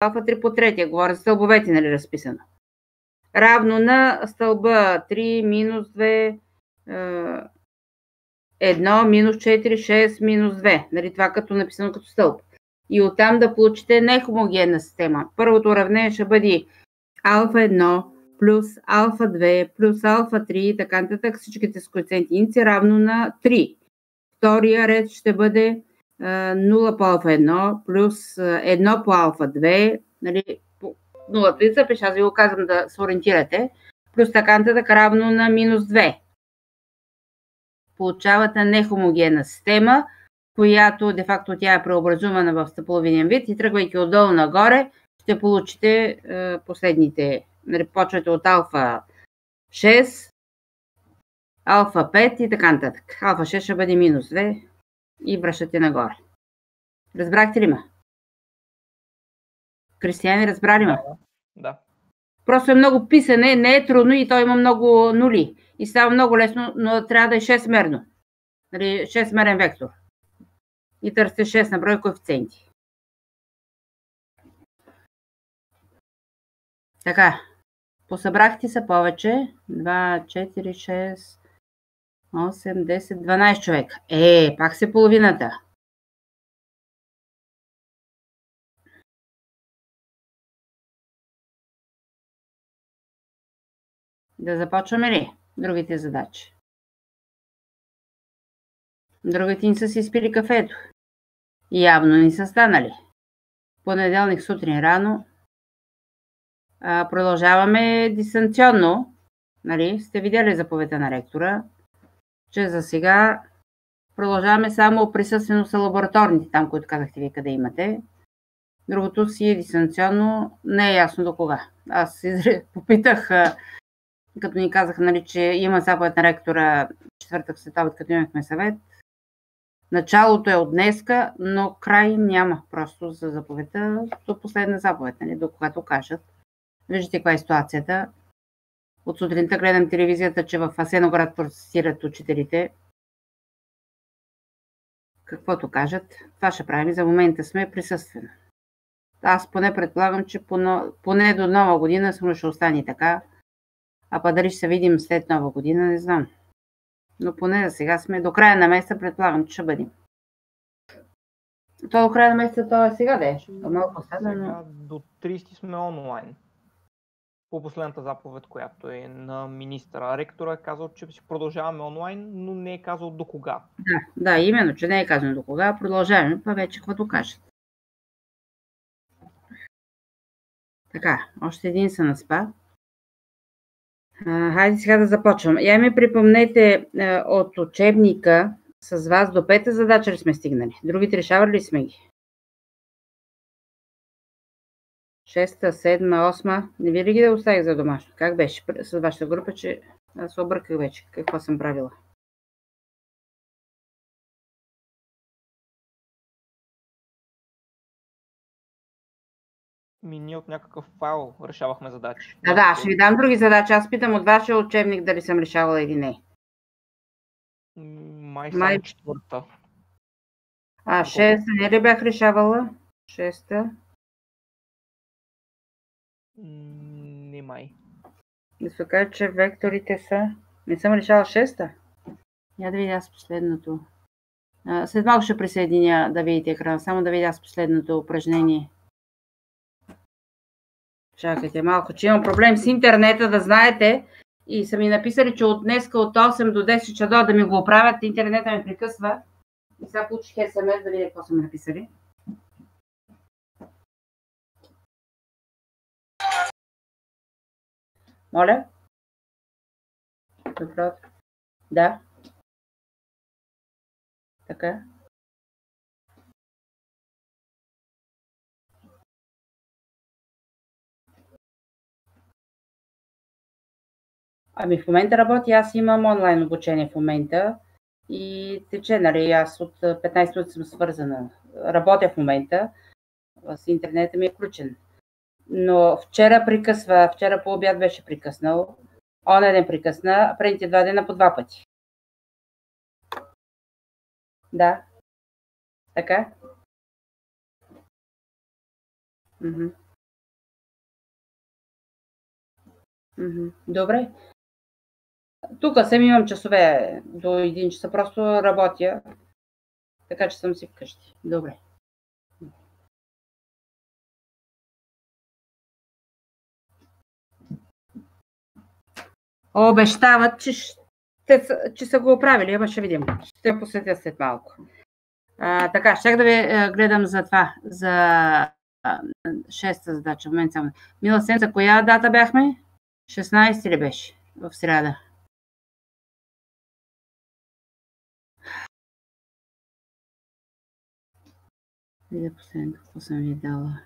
алфа 3 по третия. Говоря за стълбовете, нали, разписано. Равно на стълба 3 минус 2, 1 минус 4, 6 минус 2. Нали, това като написано като стълб. И оттам да получите нехомогенна система. Първото уравнение ще бъде алфа 1 плюс алфа 2 плюс алфа 3 и така нататък, всичките с коефициенти иници равно на 3. Втория ред ще бъде 0 по алфа 1 плюс 1 по алфа 2, нали, 0 плица, пише, аз ви го казвам да се ориентирате, плюс така нататък равно на минус 2. Получавате нехомогенна система, която де-факто тя е преобразувана в стъпаловиден вид и тръгвайки отдолу нагоре, ще получите последните, нали, почвате от алфа 6, алфа 5 и така нататък. Алфа 6 ще бъде минус 2 и връщате нагоре. Разбрахте ли ме? Кристияни, разбрали ме? Да. Просто е много писане, не е трудно и то има много нули. И става много лесно, но трябва да е 6-мерно. Нали, 6-мерен вектор. И търсите 6 на брой коефициенти. Така. Посъбрахте се повече. 2, 4, 6, 8, 10, 12 човека. Пак се половината. Да започваме ли другите задачи? Другите ни са си изпили кафето. Явно ни са станали. Понеделник сутрин рано. Продължаваме дистанционно. Нали? Сте видяли заповедта на ректора, че за сега продължаваме само присъствено са лабораторните, там, които казахте ви къде имате. Другото си е дистанционно, не е ясно до кога. Аз попитах, като ни казаха, нали, че има заповед на ректора четвъртък след обед, като имахме съвет. Началото е от днеска, но край няма просто за заповедта до последна заповед, нали, до когато кажат. Виждате каква е ситуацията. От сутринта гледам телевизията, че в Асеноград протестират учителите. Каквото кажат, това ще правим. За момента сме присъствено. Аз поне предполагам, че поне до нова година ще остане така. А па дали ще се видим след нова година, не знам. Но поне за сега сме до края на месеца, предполагам, че ще бъдем. То до края на месеца, то е сега, да е. Малко сега, но... До 30 сме онлайн. По последната заповед, която е на министъра. Ректора е казал, че ще продължаваме онлайн, но не е казал до кога. Да, именно, че не е казано до кога. Продължаваме, това вече каквото кажат. Така, още един се наспа. Хайде сега да започвам. Я ми припомнете от учебника с вас до 5-та задача ли сме стигнали? Другите решавали ли сме ги? 6-та, 7-та, 8-та. Не ви ли ги да оставих за домашно? Как беше с вашата група, че аз се обърках вече. Какво съм правила? Ние от някакъв файл решавахме задачи. Да, ще ви дам други задачи. Аз питам от вашия учебник дали съм решавала или не. Май четвърта. 6-та не ли бях решавала? 6-та. Не май. Да се каже, че векторите са... Не съм решала 6-та. Я да видя аз последното. След малко ще присъединя да видите екрана. Само да видя аз последното упражнение. Чакайте малко, че имам проблем с интернета, да знаете. И са ми написали, че от днеска от 8 до 10 часа да ми го оправят. Интернета ми прекъсва. И сега получих SMS да видя какво са ми написали. Моля? Добро. Да. Така. Ами в момента работя, аз имам онлайн обучение в момента и тече, нали, аз от 15 минути съм свързана. Работя в момента, с интернета ми е включен. Но вчера прекъсва, вчера по обяд беше прекъснал, онен ден прекъсна, предните 2 дена по 2 пъти. Да. Така? Добре. Тук съм имам часове до 1 часа, просто работя, така че съм си вкъщи. Добре. Обещават, че са го оправили, ама ще видим. Ще посетя след малко. Така, щях да ви гледам за това, за шеста задача. Момент само. Мила седмица, коя дата бяхме? 16 ли беше? В сряда. Видя последно какво съм ви дала.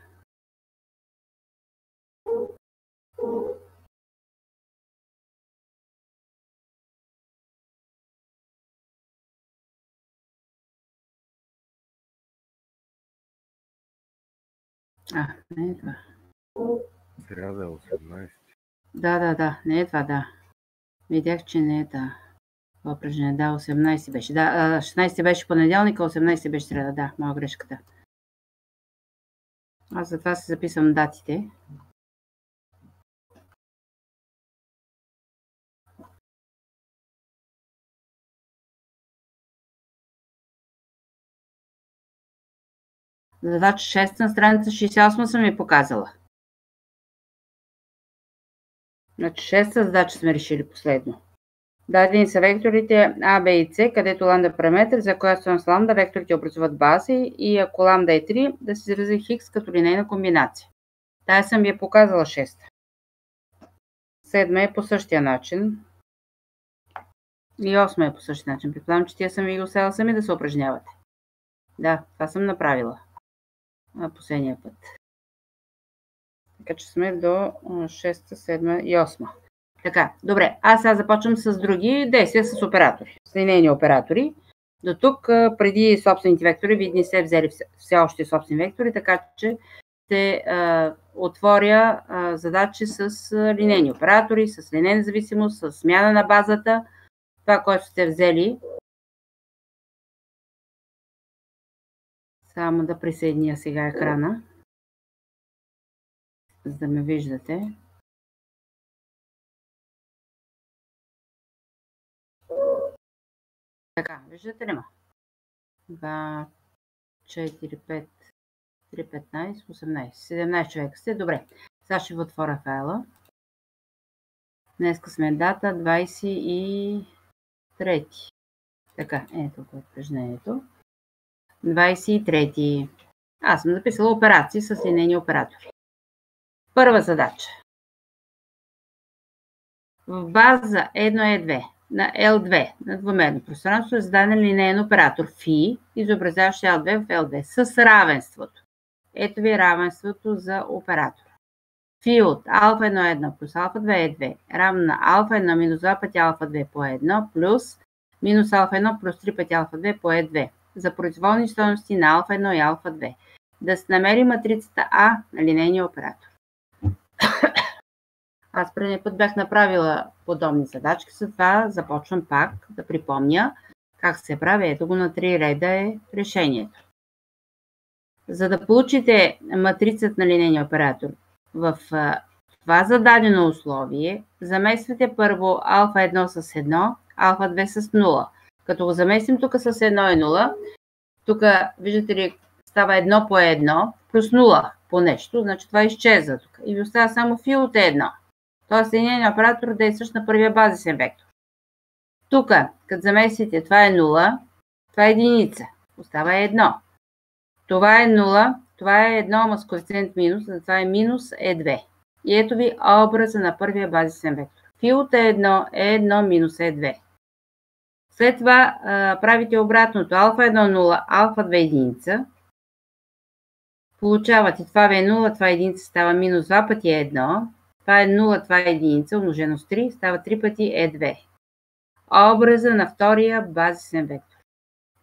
Не е това. Сряда 18. Да, не е това, да. Видях, че не е това. Упражнение, да, 18 беше. Да, 16 беше понеделник, а 18 беше сряда, да, моя грешката. Аз затова си записвам датите. Задача 6 на страница 68 съм ви показала. Значи 6 задача сме решили последно. Дадени са векторите А, Б и С, където ламда е параметър, за която стойност ламда векторите образуват бази и ако ламда е 3, да се изрази хикс като линейна комбинация. Тая съм ви я показала 6. 7 е по същия начин. И 8 е по същия начин. Предполагам, че тия съм ви ги оставила сами да се упражнявате. Да, това съм направила. Последния път. Така че сме до 6, 7 и 8. Така, добре. Аз сега започвам с други действия с оператори. С линейни оператори. До тук, преди собствените вектори, вие не сте взели все още собствени вектори, така че ще отворя задачи с линейни оператори, с линейна зависимост, с смяна на базата. Това, което сте взели. Само да присъединя сега екрана, за да ме виждате. Така, виждате ли ма? 2, 4, 5, 3, 15, 18, 17 човека сте. Добре, сега ще ви отворя файла. Днеска сме дата 23. Така, ето го упражнението. 23. Аз съм записала операции с линейни оператори. Първа задача. В база 1E2 на L2 на двумерно пространство е зададен линейен оператор φ, изобразяващ L2 в L2 с равенството. Ето ви равенството за оператора. Φ от алфа 1 плюс алфа 2 е 2, равно на алфа 1 минус 2 пъти алфа 2 по 1 плюс минус алфа 1 плюс 3 пъти алфа 2 по 2. За произволни стойности на алфа 1 и алфа 2. Да се намери матрицата А на линейния оператор. Аз преди път бях направила подобни задачки, затова започвам пак да припомня как се прави. Ето го на 3 реда е решението. За да получите матрицата на линейния оператор в това зададено условие, замествате първо алфа 1 с 1, алфа 2 с 0. Като го заместим тук с 1 и 0, тук виждате ли става 1 по 1 плюс 0 по нещо, значи това изчезва тук. И ви остава само φ от 1. Тоест линейният оператор действащ на първия базисен вектор. Тук, като заместите, това е 0, това е единица. Остава 1. Това е 0, това е 1, ама с коефициент минус, затова е минус е2. И ето ви образа на първия базисен вектор. Φ от е1 е 1 минус е2. След това правите обратното. Алфа 1, 0, алфа 2 единица. Получавате това е 0, това е единица, става минус 2 пъти е1. Това е 0, това е единица, умножено с 3, става 3 пъти е2. Образа на втория базисен вектор.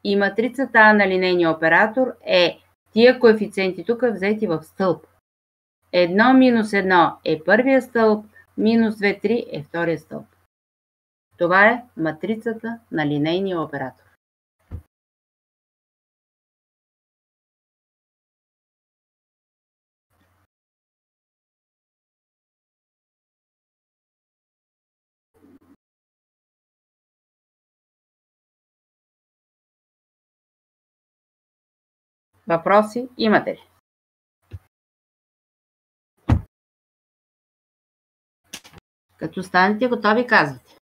И матрицата А на линейния оператор е тия коефициенти тук взети в стълб. 1 минус 1 е първия стълб, минус 2, 3 е втория стълб. Това е матрицата на линейния оператор. Въпроси имате ли? Като станете готови, казвате.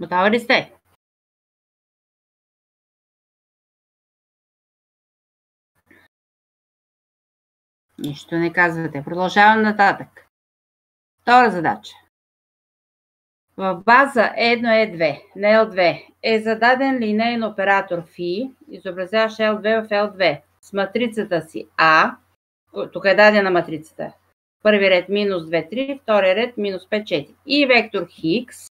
Готови ли сте? Нищо не казвате. Продължавам нататък. Втора задача. В база 1E2 на L2 е зададен линейен оператор φ, изобразяващ L2 в L2 с матрицата си А, тук е дадена матрицата, първи ред минус 2, 3, втори ред минус 5, 4 и вектор Хикс,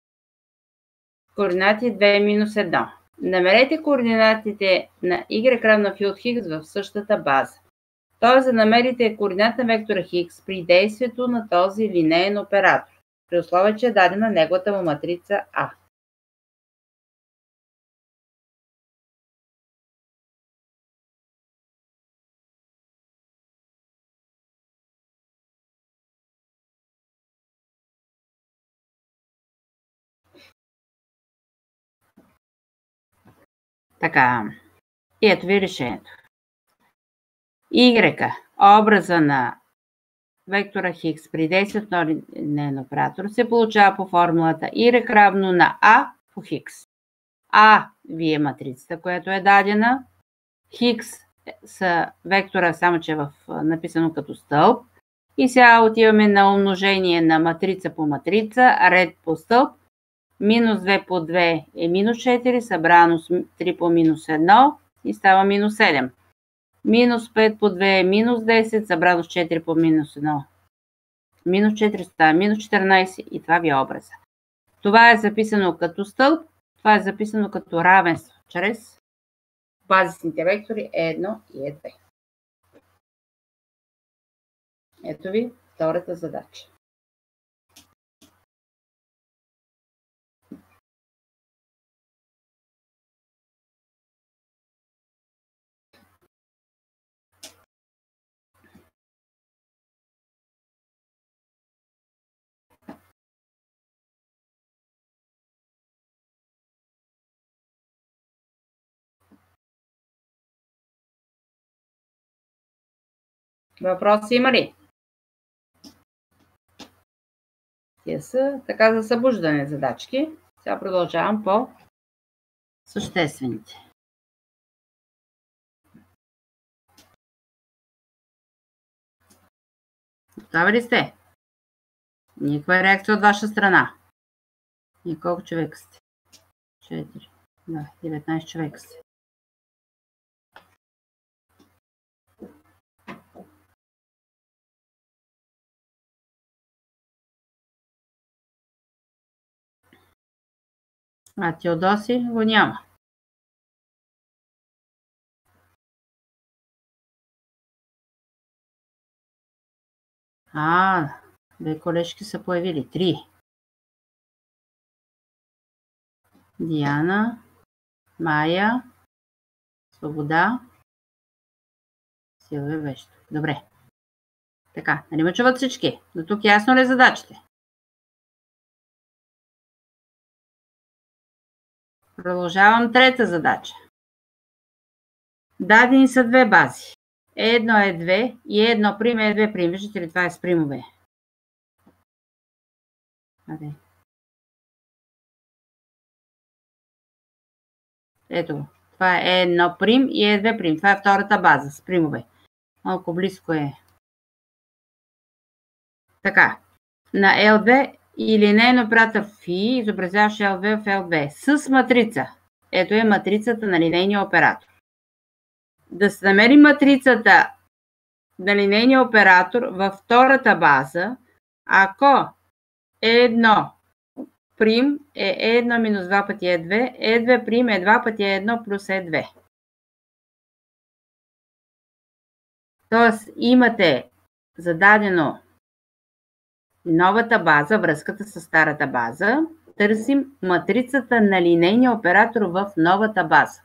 координати 2, минус 1. Намерете координатите на y равно φ от Хикс в същата база. Т.е. да намерите координата на вектора Хикс при действието на този линейен оператор, при условие, че е дадена неговата му матрица А. Така, и ето ви решението. Y, образа на вектора Хикс при действието на линейен оператор се получава по формулата Y равно на А по Хикс. А ви е матрицата, която е дадена. Хикс са вектора, само че е написано като стълб. И сега отиваме на умножение на матрица по матрица, ред по стълб. Минус 2 по 2 е минус 4, събрано с 3 по минус 1 и става минус 7. Минус 5 по 2 е минус 10, събрано с 4 по минус 1. Минус 4 става минус 14 и това ви е образа. Това е записано като стълб, това е записано като равенство, чрез базисните вектори E1 и E2. Ето ви втората задача. Въпроси има ли? Тия са така за събуждане задачки. Сега продължавам по съществените. Готови ли сте? Никаква реакция от ваша страна. И колко човека сте? 4. Да, 19 човека сте. А Теодоси го няма. Две колежки са появили. 3. Диана, Майя, Свобода, Силвия Вещо. Добре. Така, нали ме чуват всички? До тук ясно ли е задачите? Продължавам трета задача. Дадени са две бази. Е1 е2 и Е1 прим Е2 прим. Виждате ли, това е с примове. Ето, това е Е1 прим и Е2 прим. Това е втората база с примове. Малко близко е. Така, на L2 и линейен оператор φ, изобразяващ L2 в L2 с матрица. Ето е матрицата на линейния оператор. Да се намери матрицата на линейния оператор във втората база, ако E1 прим е E1 минус 2 пъти E2, E2 прим е 2 пъти E1 плюс E2. Тоест имате зададено новата база, връзката с старата база, търсим матрицата на линейния оператор в новата база.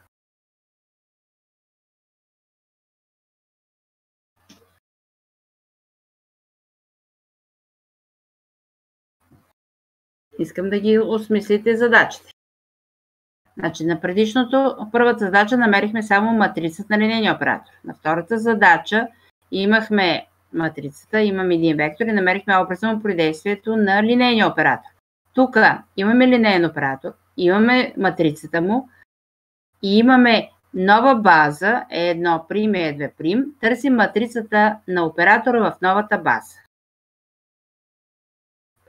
Искам да ги осмислите задачите. Значи на първата задача намерихме само матрицата на линейния оператор. На втората задача имахме матрицата, имаме един вектор и намерихме образно при действието на линейния оператор. Тук имаме линейен оператор, имаме матрицата му и имаме нова база E1 прим, E2 прим. Търсим матрицата на оператора в новата база.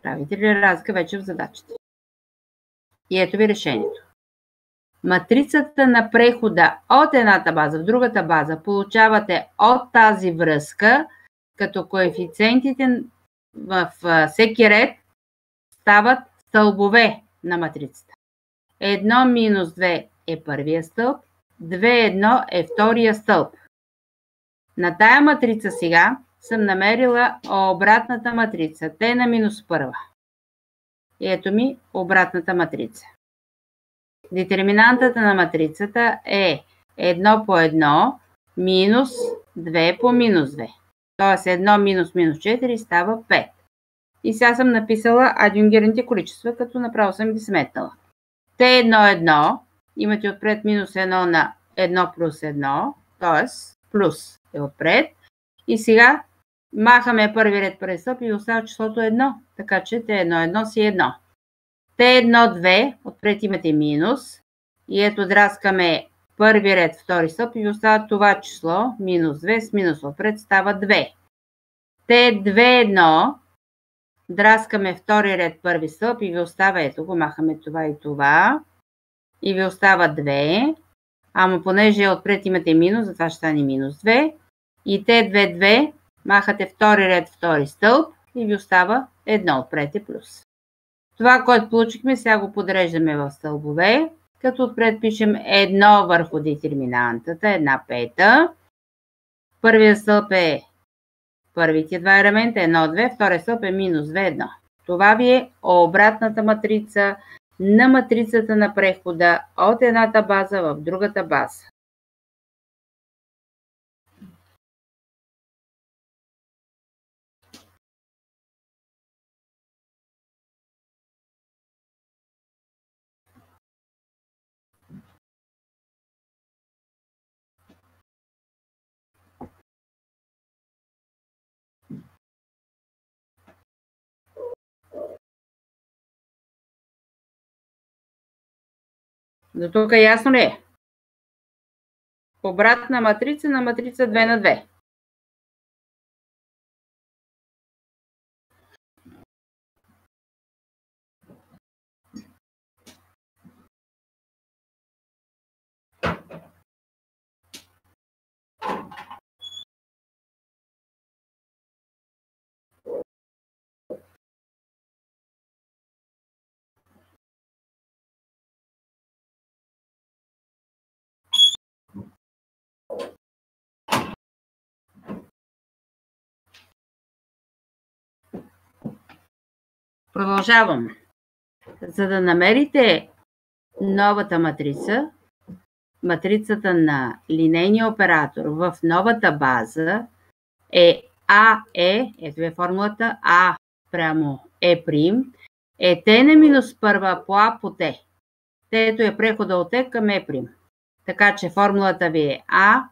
Правите ли разлика вече в задачите? И ето ви решението. Матрицата на прехода от едната база в другата база получавате от тази връзка, като коефициентите в всеки ред стават стълбове на матрицата. 1 минус 2 е първия стълб, 2,1 е втория стълб. На тая матрица сега съм намерила обратната матрица. T на минус първа. Ето ми обратната матрица. Детерминантата на матрицата е 1 по 1 минус 2 по минус 2. Тоест 1 минус минус 4 става 5. И сега съм написала адюнгираните количества, като направо съм ги сметнала. T1,1 имате отпред минус 1 на 1 плюс 1, т.е. плюс е отпред. И сега махаме първи ред през стълб и остава числото 1, така че T1,1 си 1. T1,2 отпред имате минус и ето драскаме първи ред втори стълб и остава това число минус 2 с минус отпред става 2. T2,1 драскаме втори ред първи стълб и ви остава, ето го, махаме това и това и ви остава 2, ама понеже отпред имате минус, затова ще стане минус 2 и T2,2 махате втори ред втори стълб и ви остава 1 отпред е плюс. Това, което получихме, сега го подреждаме в стълбове, като отпред пишем 1 върху детерминантата, 1/5. Първият стълб е първите два елемента, 1, 2, вторият стълб е минус 2, 1. Това ви е обратната матрица на матрицата на прехода от едната база в другата база. До тук ясно ли е? Обратна матрица на матрица 2 на 2. Продължавам. За да намерите новата матрица, матрицата на линейния оператор в новата база е АЕ, ето е формулата А прямо Е прим, е Т на минус първа по А по Т. Тето е прехода от Т към Е прим. Така че формулата ви е А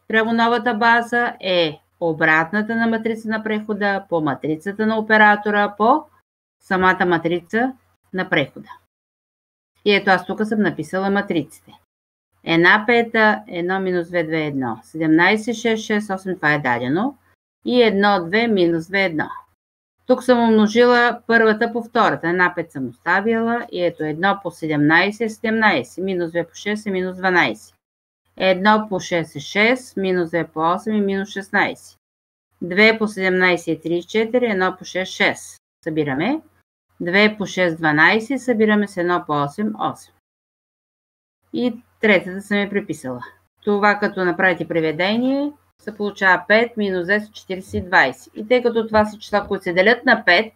прямо новата база е обратната на матрица на прехода по матрицата на оператора по самата матрица на прехода. И ето аз тук съм написала матриците. 1/5, 1 минус 2, 2, 1. 17, 6, 6, 8, това е дадено. И 1, 2, минус 2, 1. Тук съм умножила първата по втората. 1/5 съм оставила и ето 1 по 17 е 17. Минус 2 по 6 е минус 12. 1 по 6 е 6, минус 2 по 8 е минус 16. 2 по 17 е 34, 1 по 6 6. Събираме. 2 по 6 12, събираме с 1 по 8 8. И третата съм я приписала. Това като направите преведение, се получава 5 минус 10, 40 20. И тъй като това са числа, които се делят на 5,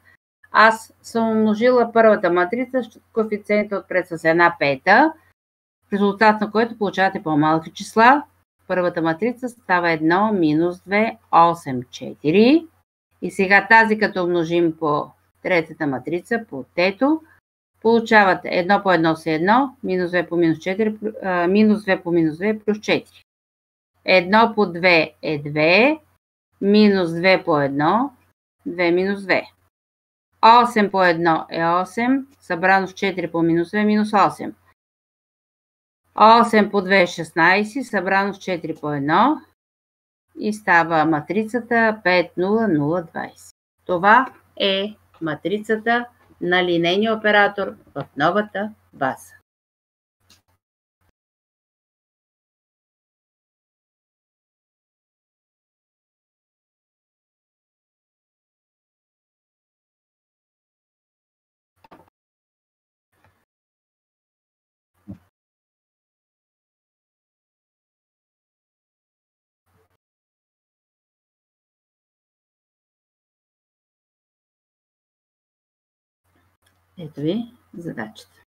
аз съм умножила първата матрица с коефициента отпред с 1/5, в резултат на което получавате по-малки числа. Първата матрица става 1 минус 2, 8, 4. И сега тази като умножим по третата матрица, по тето, получавате 1 по 1 са 1, минус 2 по минус 4, минус 2 по минус 2 плюс 4. 1 по 2 е 2, минус 2 по 1, 2 минус 2. 8 по 1 е 8, събрано с 4 по минус 2, минус 8. 8 по 2 е 16, събрано с 4 по 1 и става матрицата 5, 0, 0, 20. Това е матрицата на линейния оператор в новата база. Ето ви задачата.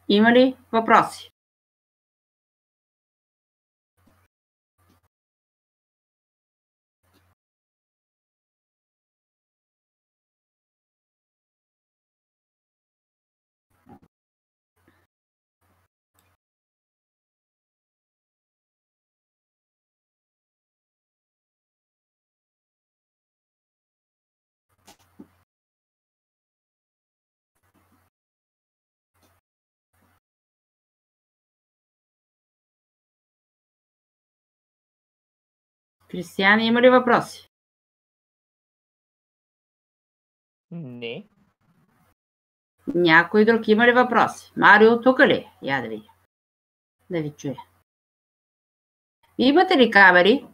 Има ли въпроси? Кристиян, има ли въпроси? Не. Някой друг има ли въпроси? Марио, тук ли? Я да видя. Да ви чуя. Имате ли камери?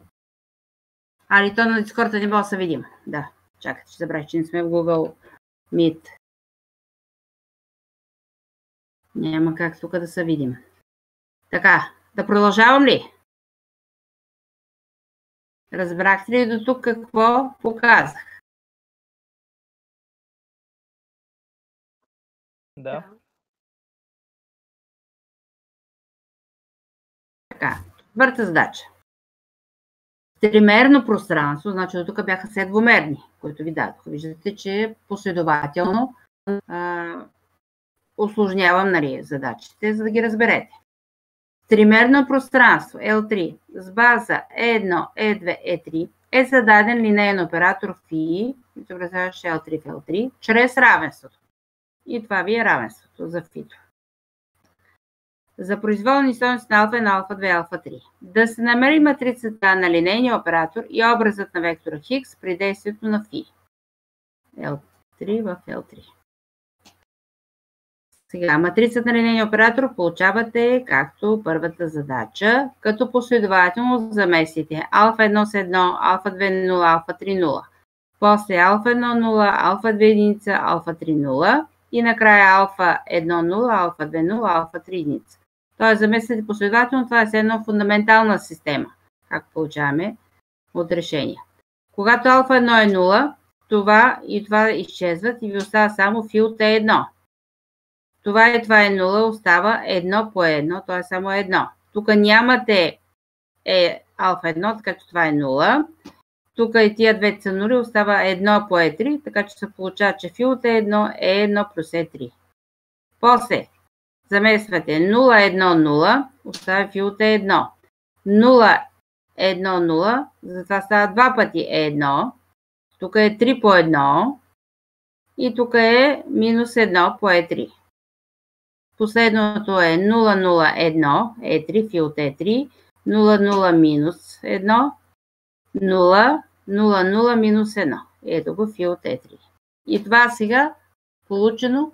Али то на Дискорда не мога да се видим. Да, чакайте, ще забравя, че не сме в Google Meet. Няма как тук да се видим. Така, да продължавам ли? Разбрахте ли до тук какво показах? Да. Така, четвърта задача. Тримерно пространство, значи до тук бяха все двумерни, които ви дадох. Виждате, че последователно усложнявам задачите, за да ги разберете. Тримерно пространство L3 с база E1, E2, E3 е зададен линейен оператор φ, изобразяващ L3 в L3, чрез равенството. И това ви е равенството за φ-то. За произволни стойности на алфа 1, алфа 2, алфа 3. Да се намери матрицата на линейния оператор и образът на вектора Хикс при действието на φ. L3 в L3. Сега, матрицата на линейния оператор получавате както първата задача, като последователно заместите алфа 1 с 1, алфа 2 0, алфа 3 0. После алфа 1 0, алфа 2 единица, алфа 3 0 и накрая алфа 1 0, алфа 2 0, алфа 3 единица. Тоест заместите последователно, това е една фундаментална система, както получаваме от решения. Когато алфа 1 е 0, това и това изчезват и ви остава само φ от E1. Това и това е 0, остава 1 по 1, т.е. само 1. Тук нямате алфа 1, така че това е 0. Тук и тия двете са 0, остава 1 по E3, така че се получава, че φ от E1 е 1 плюс E3. После замествате 0, 1, 0, остава φ от E1. 0, 1, 0, затова става 2 пъти E1. Тук е 3 по 1 и тук е минус 1 по E3. Последното е 0,01 E3, φ от E3. 0, 0 минус 1, 0, 0, 0 минус 1. Ето го фи от E3. И това сега получено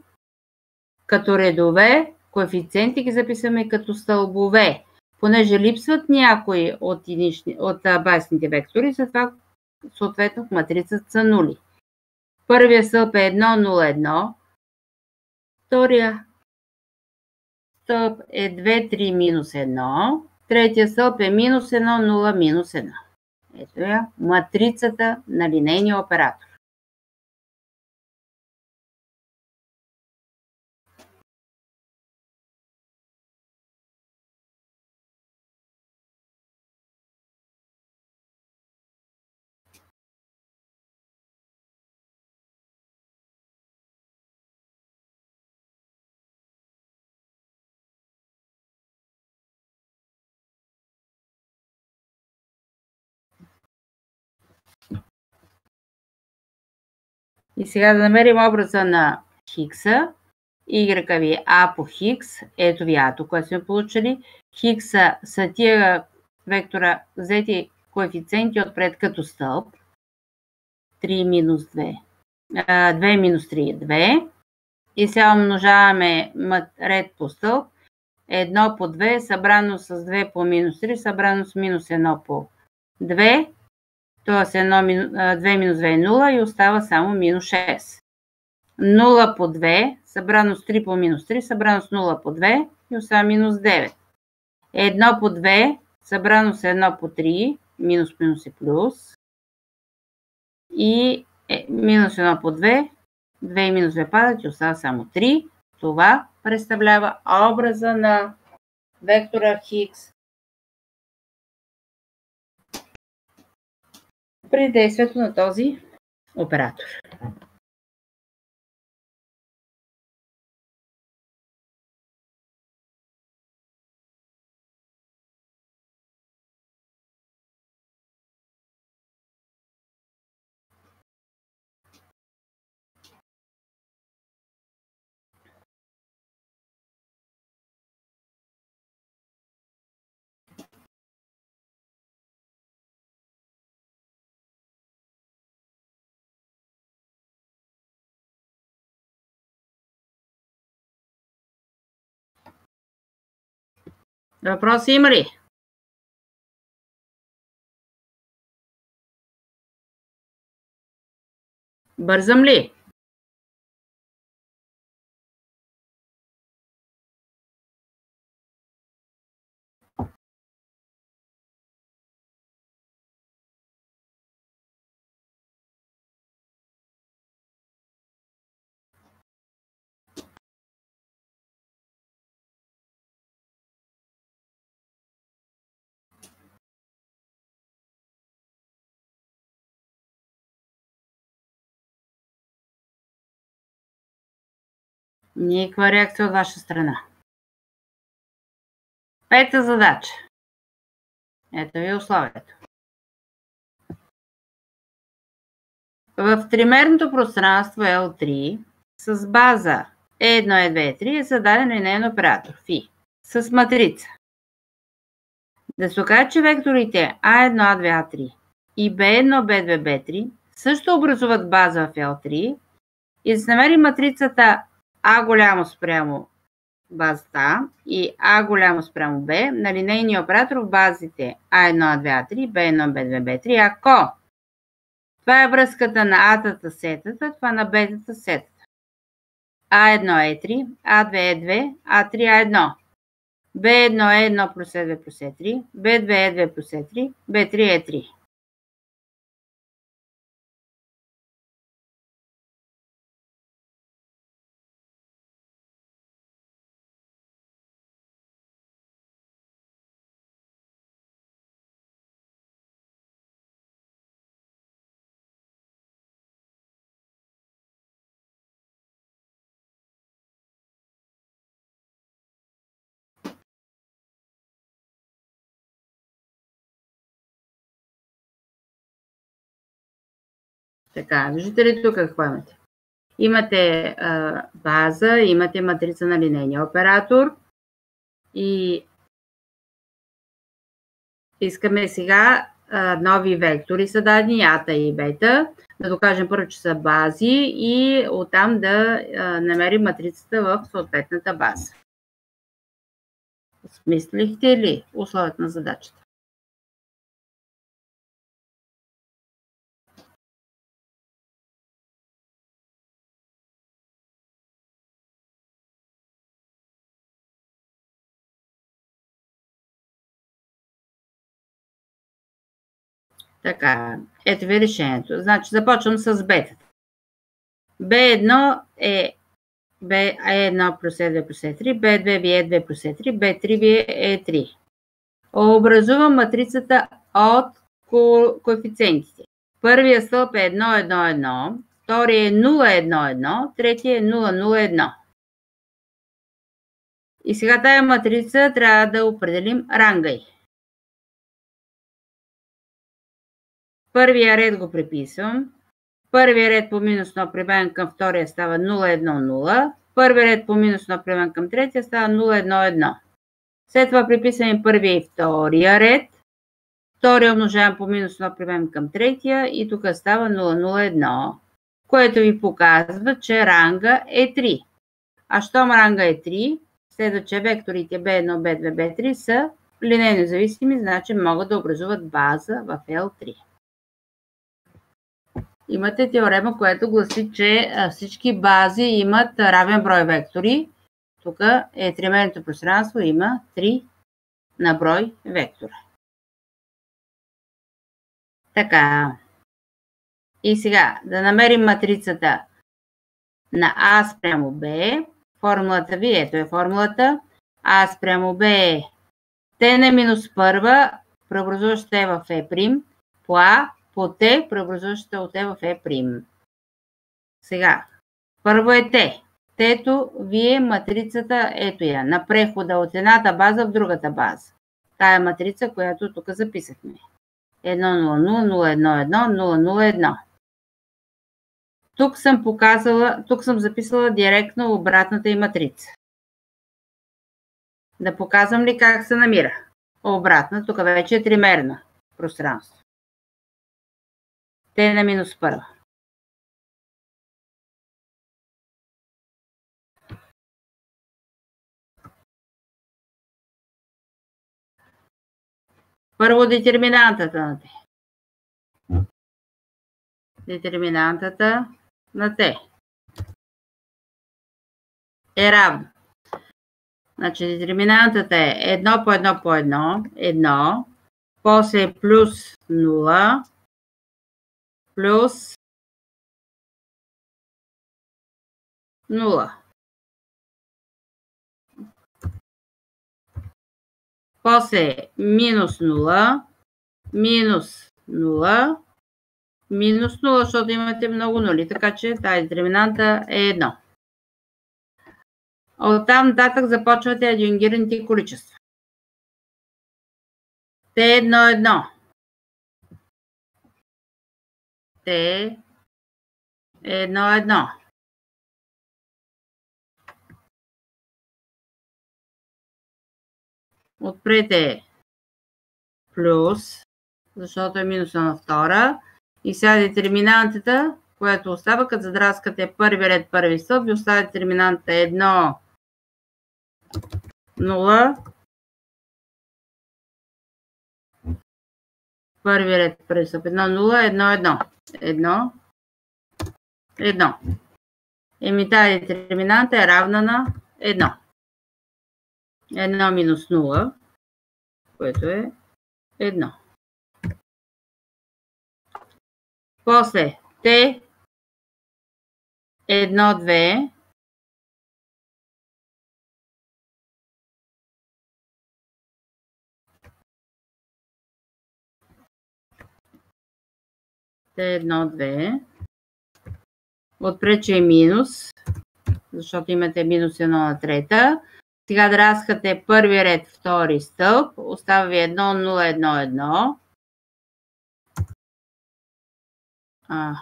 като редове, коефициенти ги записваме като стълбове. Понеже липсват някои от базисните вектори, затова съответно в матрицата са нули. Първия стълб е 1, 0, 1. Втория стълб е 2, 3, минус 1. Третия стълб е минус 1, 0, минус 1. Ето я матрицата на линейния оператор. И сега да намерим образа на хикса. Y ви е А по хикс. Ето ви А-то, което сме получили. Хикса са тия вектора взети коефициенти отпред като стълб. 3 минус 2. 2 минус 3 е 2. И сега умножаваме ред по стълб. 1 по 2 събрано с 2 по минус 3, събрано с минус 1 по 2. Тоест 2 минус 2 е 0 и остава само минус 6. 0 по 2, събрано с 3 по минус 3, събрано с 0 по 2 и остава минус 9. 1 по 2, събрано с 1 по 3, минус е плюс. И минус 1 по 2, 2 и минус 2 падат и остава само 3. Това представлява образа на вектора хикс при действието на този оператор. Въпроси има ли? Бързам ли? Никаква реакция от ваша страна. Пета задача. Ето ви условието. В тримерното пространство L3 с база E1, E2, E3 е зададен линейен оператор φ с матрица. Да се окаже, че векторите A1, A2, A3 и B1, B2, B3 също образуват база в L3 и да се намери матрицата А голямо спрямо базата А и А голямо спрямо Б на линейния оператор в базите А1, А2, А3, Б1, Б2, Б3, ако това е връзката на А-тата с Е-тата, това на Б-тата с Е-тата. А1 Е3, А2 Е2, А3 А1. Б1 Е1 плюс Е2 плюс Е3, Б2 Е2 плюс Е3, Б3 Е3. Така, виждате ли тук какво имате? Имате база, имате матрица на линейния оператор и искаме сега нови вектори са дадени, ата и бета, да докажем първо, че са бази и оттам да намерим матрицата в съответната база. Смислихте ли условията на задачата? Така, ето ви решението. Значи започвам с бетата. B1 е B1 плюс E2 плюс E3, B2 ви е 2 плюс E3, B3 ви е 3. Образувам матрицата от коефициентите. Първия стълб е 1, 1, 1, втория е 0, 1, 1, третия е 0, 0, 1. И сега тая матрица трябва да определим ранга й. Първия ред го приписвам. Първия ред по минус 1 прибавен към втория става 0, 1, 0. Първия ред по минус 1 прибавен към третия става 0, 1, 1. След това приписваме първия и втория ред. Втория умножавам по минус 1 прибавен към третия и тук става 0, 0, 1. Което ви показва, че ранга е 3. А щом ранга е 3, следва, че векторите B1, B2, B3 са линейно зависими, значи могат да образуват база в L3. Имате теорема, която гласи, че всички бази имат равен брой вектори. Тук е тримерното пространство, има 3 на брой вектора. Така. И сега да намерим матрицата на А спрямо Б. Формулата ви, ето е формулата. А спрямо Б е Т на минус първа, преобразуваща е в Е', по А, по Т, преобразуваща от Е в Е'. Сега, първо е Т. Т-то ви е матрицата, ето я, на прехода от едната база в другата база. Тая матрица, която тук записахме. 1, 0, 0, 0, 1, 1, 0, 0, 1. Тук съм записала директно обратната и матрица. Да показвам ли как се намира? Обратна, тук вече е тримерно пространство. Т на минус първа. Първо детерминантата на Т. Детерминантата на Т е равна. Значи детерминантата е 1 по 1 по 1, 1, после плюс 0, плюс 0. После минус 0, минус 0, минус 0, защото имате много нули, така че тази детерминанта е 1. Оттам нататък започвате адюнгираните количества. Т1, 1. Т1, 1. Отпрете плюс, защото е минуса на втора. И сега детерминантата, която остава, като задраскате първи ред, първи стълб, и остава детерминантата 1, 0. Първи ред, първи стълб, 1, 0, 1, 1. 1. Еми тази детерминанта е равна на 1. 1 минус 0, което е 1. После Т 1, 2. Т1, 2. Отпред, че е минус, защото имате минус 1 на трета. Сега драскате първи ред, втори стълб. Остава ви 1, 0, 1, 1.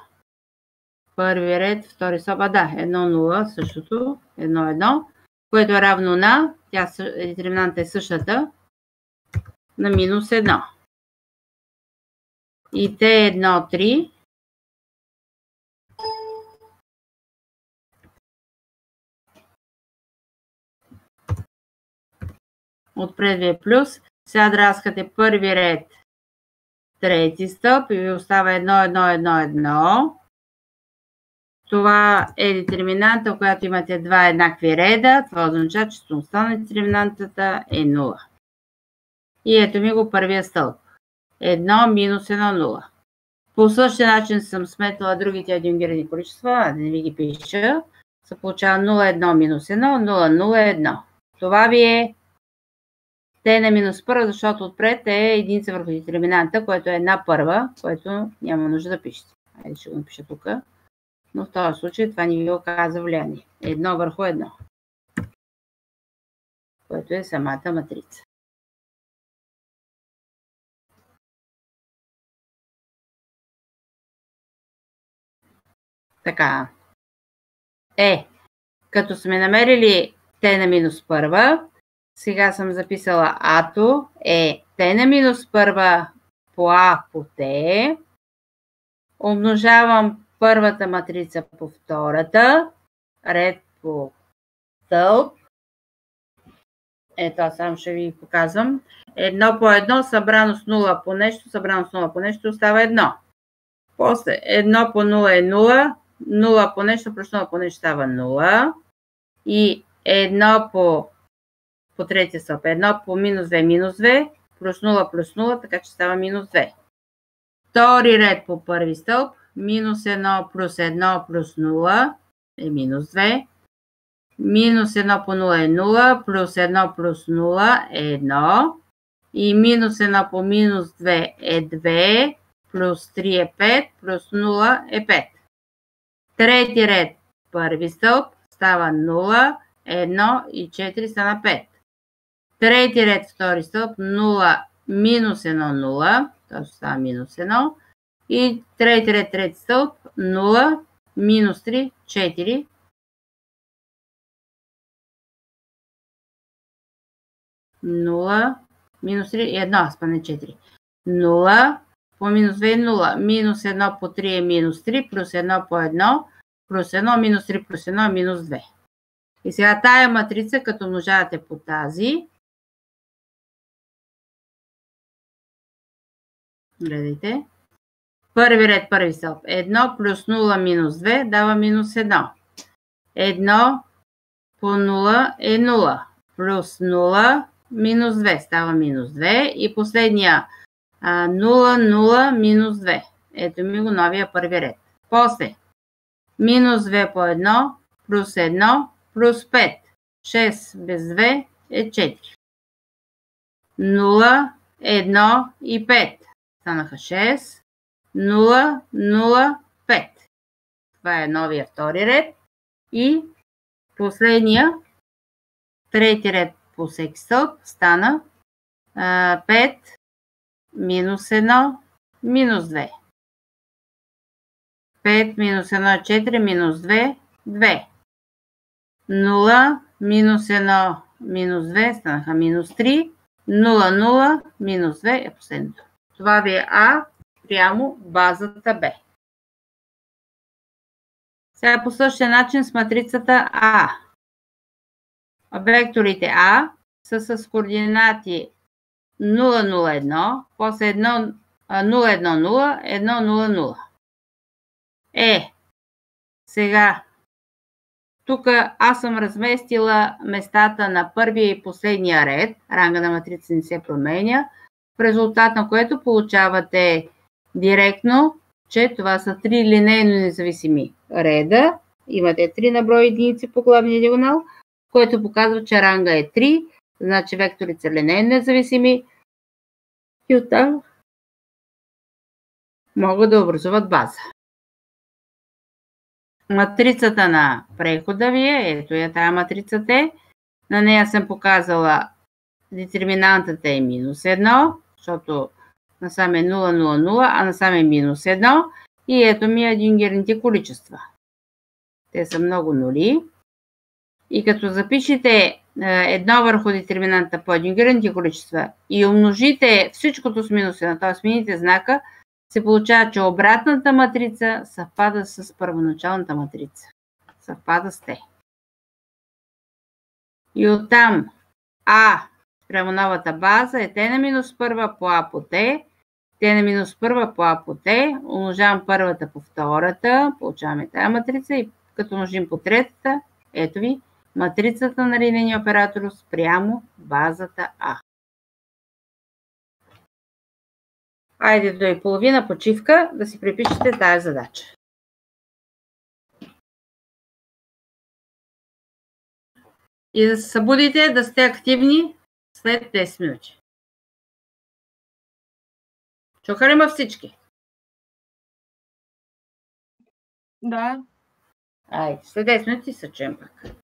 Първи ред, втори стълб. Да, 1, 0, същото. 1, 1. Което е равно на, детерминанта е същата, на минус 1. и T1, 3. Отпред ви е плюс. Сега драскате първи ред, трети стълб и ви остава 1, 1, 1, 1. Това е детерминанта, когато имате два еднакви реда. Това означава, че стойността на детерминантата е 0. И ето ми го първия стълб. 1 минус 1, 0. По същия начин съм сметала другите адюнгирани количества, да не ви ги пиша. Се получава 0, 1 минус 1, 0, 0, 1. Това ви е T на минус 1, защото отпред е единица върху детерминанта, което е 1/1, което няма нужда да пишете. Айде ще го напиша тук. Но в този случай това ни ви оказа влияние. 1 върху 1. Което е самата матрица. Така. Като сме намерили T на минус 1, сега съм записала А-то е T на минус 1 по А по T. Умножавам първата матрица по втората, ред по стълб. Ето, аз само ще ви показвам. 1 по 1 събрано с 0 по нещо, събрано с 0 по нещо остава 1. После 1 по 0 е 0, 0 по нещо, плюс 0 по нещо става 0. И 1 по третия стълб, 1 по минус 2, минус 2, плюс 0, така че става минус 2. Втори ред по първи стълб, минус 1 плюс 1 плюс 0 е минус 2. Минус 1 по 0 е 0, плюс 1 плюс 0 е 1. И минус 1 по минус 2 е 2, плюс 3 е 5, плюс 0 е 5. Трети ред, първи стълб, става 0, 1 и 4 стана 5. Трети ред, втори стълб, 0, минус 1, 0, т.е. става минус 1. И трети ред, трети стълб, 0, минус 3, 4. Нула, минус 3 и 1, спане 4. 0 по минус 2 е 0. Минус 1 по 3 е минус 3, плюс 1 по 1, плюс 1, минус 3 плюс 1, минус 2. И сега тая матрица, като умножавате по тази, гледайте, първи ред, първи стълб, 1 плюс 0 минус 2 дава минус 1. 1 по 0 е 0, плюс 0 минус 2 става минус 2 и последния 0, 0, минус 2. Ето ми го новия първи ред. После минус 2 по 1, плюс 1, плюс 5. 6 без 2 е 4. 0, 1 и 5. Станаха 6. 0, 0, 5. Това е новия втори ред. И последния трети ред по всеки стълб стана 5 минус 1 минус 2. 5 минус 1 4 минус 2 2. 0 минус 1 минус 2 станаха минус 3. 0 0 минус 2 е последното. Това ви е А прямо базата Б. Сега по същия начин с матрицата А. Векторите А са с координати 0, 0, 1, после 1, 0, 1, 0, 1, 0, 0. Сега, тук аз съм разместила местата на първия и последния ред. Ранга на матрица не се променя, в резултат на което получавате директно, че това са 3 линейно независими реда. Имате 3 на брой единици по главния диагонал, което показва, че ранга е 3, значи векторите са линейно независими и оттам могат да образуват база. Матрицата на прехода ви е, ето я тая матрица Т. На нея съм показала детерминантата е минус 1, защото насам е 0, 0, 0, а насам е минус 1. И ето ми адюнгираните количества. Те са много нули. И като запишете едно върху детерминанта по адюнгираните количества и умножите всичкото с минус 1, т.е. смените знака, се получава, че обратната матрица съвпада с първоначалната матрица. Съвпада с Т. И оттам А спрямо новата база е Т на минус първа по А по Т. Т на минус първа по А по Т. Умножавам първата по втората. Получаваме тази матрица и като умножим по третата, ето ви, матрицата на линейния оператор спрямо базата А. Айде до и половина почивка да си припишете тая задача. И да се събудите, да сте активни след 10 минути. Чуха ли ма всички? Да. Айде, след 10 минути се чуем пак.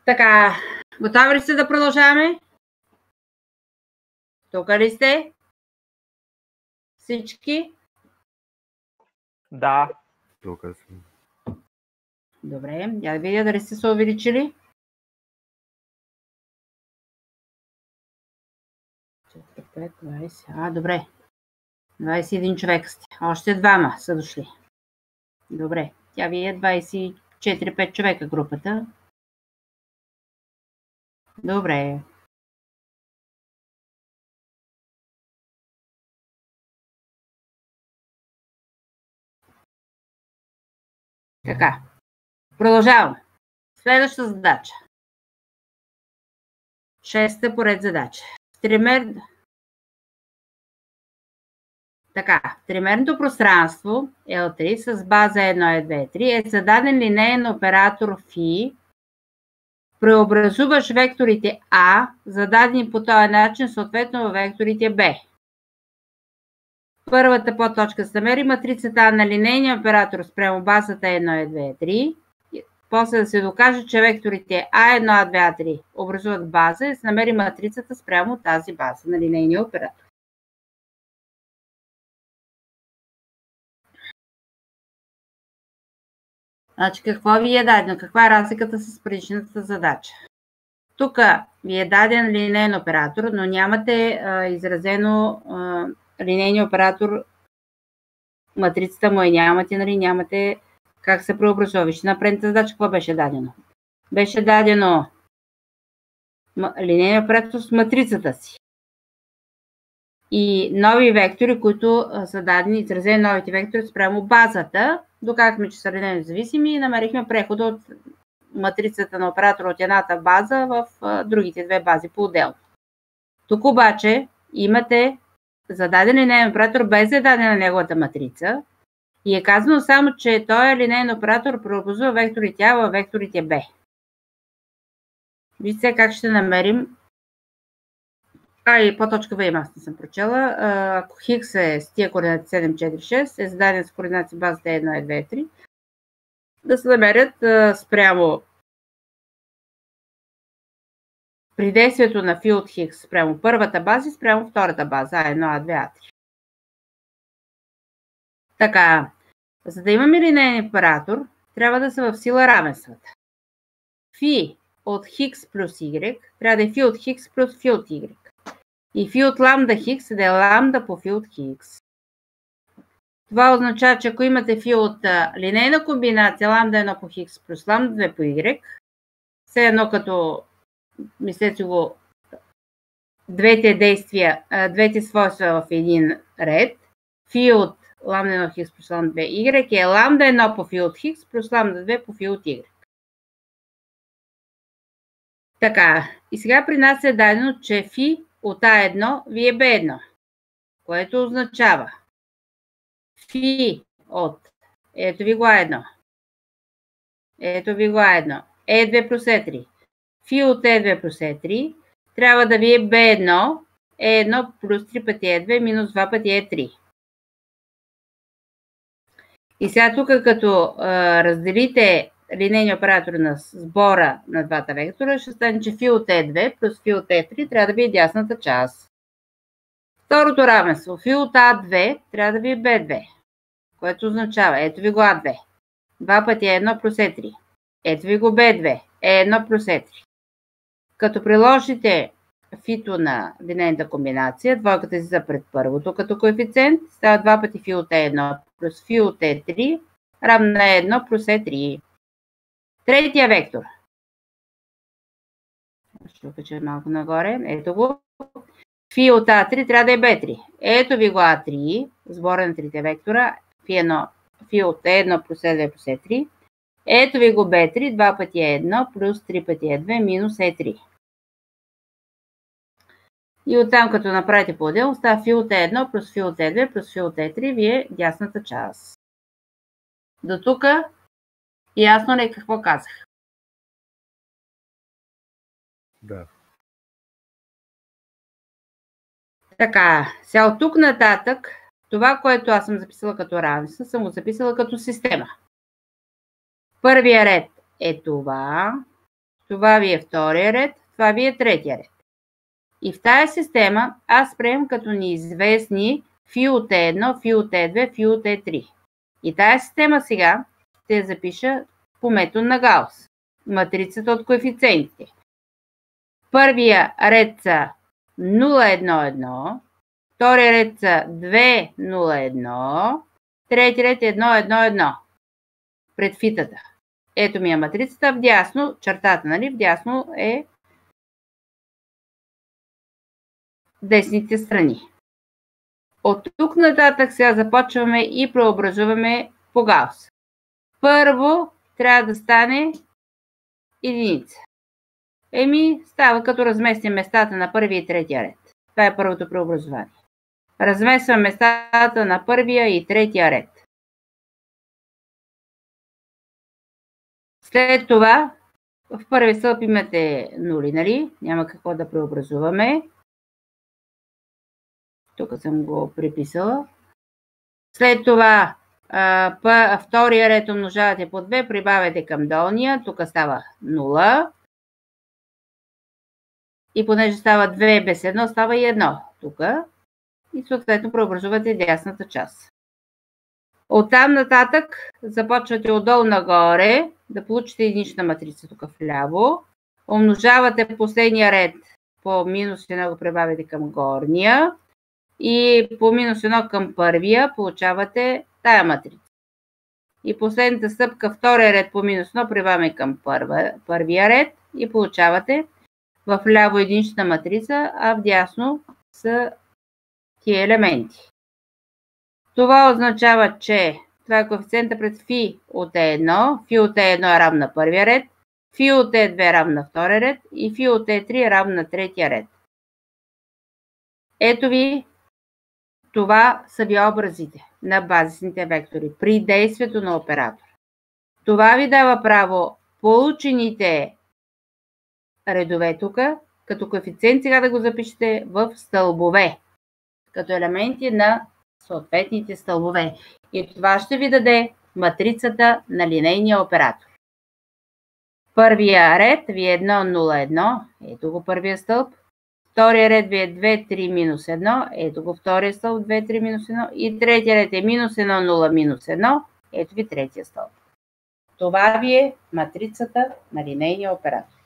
Така, готови ли сте да продължаваме? Тук ли сте? Всички? Да. Тук съм. Добре, я да видя дали сте се увеличили. 4, 5, 20. Добре. 21 човека сте. Още двама са дошли. Добре. Тя ви е 24-5 човека групата. Добре. Така. Продължавам. Следваща задача. 6-та поред задача. Така, в тримерното пространство L3 с база 1, 2, 3 е зададен линеен оператор φ. Преобразуваш векторите А, зададени по този начин, съответно във векторите Б. Първата подточка се намери матрицата на линейния оператор спрямо базата 1, 2, 3. После да се докаже, че векторите А1, А2, А3 образуват база и се намери матрицата спрямо тази база на линейния оператор. Значи, какво ви е дадено? Каква е разликата с предишната задача? Тук ви е даден линейен оператор, но нямате изразено линейния оператор, матрицата му нямате, нали? Нямате как се преобразува. Ще на предната задача какво беше дадено? Беше дадено линейния оператор с матрицата си. И нови вектори, които са дадени, изразени новите вектори спрямо базата. Доказахме, че са линейно зависими и намерихме прехода от матрицата на оператора от едната база в другите две бази по-отделно. Тук обаче имате зададен линейен оператор без да е дадена неговата матрица и е казано само, че този линейен оператор преобразува векторите А във векторите Б. Вижте как ще намерим. И по точка В аз не съм прочела. Ако Хикс е с тия координати 7, 4, 6, е зададен с координати базата 1, 2, 3, да се намерят спрямо при действието на фи от Хикс спрямо първата база и спрямо втората база А1, А2, А3. Така, за да имаме линейен оператор, трябва да са в сила равенствата. Фи от Хикс плюс Y трябва да е фи от Хикс плюс фи от Y. И фи от ламда Хикс да е ламда по фи от Хикс. Това означава, че ако имате фи от линейна комбинация ламда 1 по Хикс плюс ламда 2 по Y, все едно като мислете го двете действия, двете свойства в един ред, фи от ламда 1 Хикс плюс ламда 2 Y е ламда 1 по фи от Хикс плюс ламда 2 по фи от Y. Така, и сега при нас е дадено, че фи от А1 ви е Б1, което означава фи от, ето ви го А1, ето ви го А1, Е2 плюс Е3, фи от Е2 плюс Е3 трябва да ви е Б1, Е1 плюс 3 пъти Е2 минус 2 пъти Е3. И сега тук като разделите линейния оператор на сбора на двата вектора, ще стане, че фи от E2 плюс фи от E3 трябва да ви е дясната част. Второто равенство. Фи от А2 трябва да ви е B2, което означава, ето ви го А2. 2 пъти E1 плюс E3. Ето ви го B2. E1 плюс E3. Като приложите фито на линейната комбинация, двойката излиза пред първото като коефициент, става 2 пъти фи от E1 плюс фи от E3 равно на E1 плюс E3. Третия вектор. Ще кача малко нагоре. Ето го. Фи от А3 трябва да е Б3. Ето ви го А3, сбора на трите вектора. Фи от Е1 плюс Е2 плюс Е3. Ето ви го Б3, 2 пъти Е1 плюс 3 пъти Е2 минус Е3. И оттам като направите по-отделно, става фи от Е1 плюс фи от Е2 плюс фи от Е3 ви е дясната част. До тук ясно ли какво казах? Да. Така, сега от тук нататък, това, което аз съм записала като равенство, съм го записала като система. Първия ред е това, Това ви е втория ред, това ви е третия ред. И в тая система аз приемам като неизвестни фи от Е1, фи от Е2, фи от Е3. И тая система сега ще я запиша по метод на Гаус. Матрицата от коефициентите. Първия ред са 0, 1, 1. Втория ред са 2, 0, 1. Трети ред е 1, 1, 1. Пред фитата. Ето ми е матрицата. Вдясно, чертата, нали? Вдясно е десните страни. От тук нататък сега започваме и преобразуваме по Гаус. Първо трябва да стане единица. Става като разместим местата на първия и третия ред. Това е първото преобразование. Размествам местата на първия и третия ред. След това в първи стълб имате нули, нали? Няма какво да преобразуваме. Тук съм го приписала. След това втория ред умножавате по 2, прибавяте към долния. Тук става 0. И понеже става 2 без 1, става и 1 тук. И съответно преобразувате дясната част. Оттам нататък започвате отдолу нагоре да получите единична матрица тук вляво. Умножавате последния ред по минус 1, го прибавяте към горния. И по минус 1 към първия получавате тая матрица. И последната стъпка, втория ред по минус 1, прибавяме към първия ред и получавате в ляво единична матрица, а вдясно са тия елементи. Това означава, че това е коефициента пред фи от Е1. Фи от Е1 е равна на първия ред, фи от Е2 е равна на втория ред и фи от Е3 е равна на третия ред. Ето ви, това са ви образите на базисните вектори при действието на оператора. Това ви дава право получените редове тук, като коефициент сега да го запишете в стълбове, като елементи на съответните стълбове. И това ще ви даде матрицата на линейния оператор. Първия ред ви е 1, 0, 1. Ето го първия стълб. Втория ред ви е 2, 3, минус 1. Ето го втория стълб, 2, 3, минус 1. И третия ред е минус 1, 0, минус 1. Ето ви третия стълб. Това ви е матрицата на линейния оператор.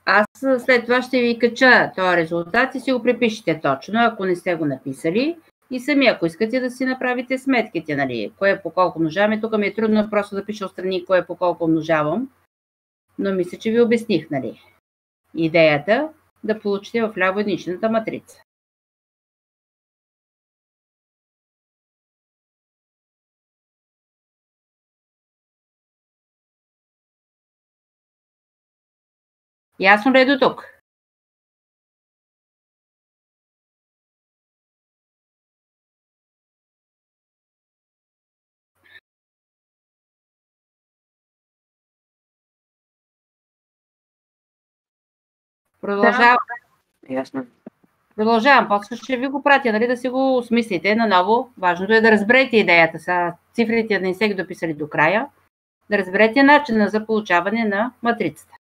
Аз след това ще ви кача този резултат и си го припишете точно, ако не сте го написали. И сами, ако искате да си направите сметките, нали, кое по колко умножаваме. Тук ми е трудно просто да пиша отстрани кое по колко умножавам. Но мисля, че ви обясних, нали, идеята да получите в ляво единичната матрица. Ясно ли е до тук? Продължавам. Ясно. Продължавам. После ще ви го пратя, нали, да си го осмислите наново. Важното е да разберете идеята. Са цифрите да не сте ги дописали до края. Да разберете начина за получаване на матрицата.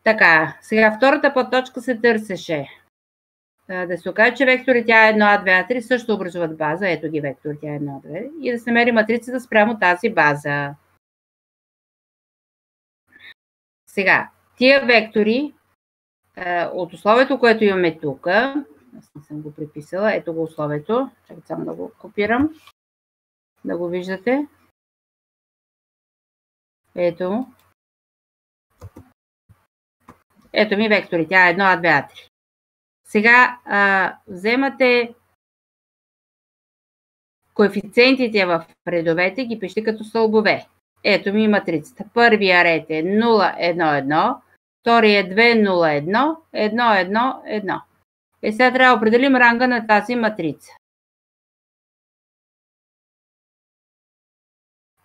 Така, сега втората подточка се търсеше. Да се окаже, че векторите А1, А2, А3 също образуват база. Ето ги векторите А1, А2. И да се намери матрицата спрямо тази база. Сега, тия вектори от условието, което имаме тук, аз не съм го приписала, ето го условието. Чакай само да го копирам, да го виждате. Ето. Ето ми векторите А1, А2, А3. Сега вземате коефициентите в редовете, ги пишете като стълбове. Ето ми матрицата. Първия ред е 0, 1, 1. Втория е 2, 0, 1. 1, 1, 1. И сега трябва да определим ранга на тази матрица.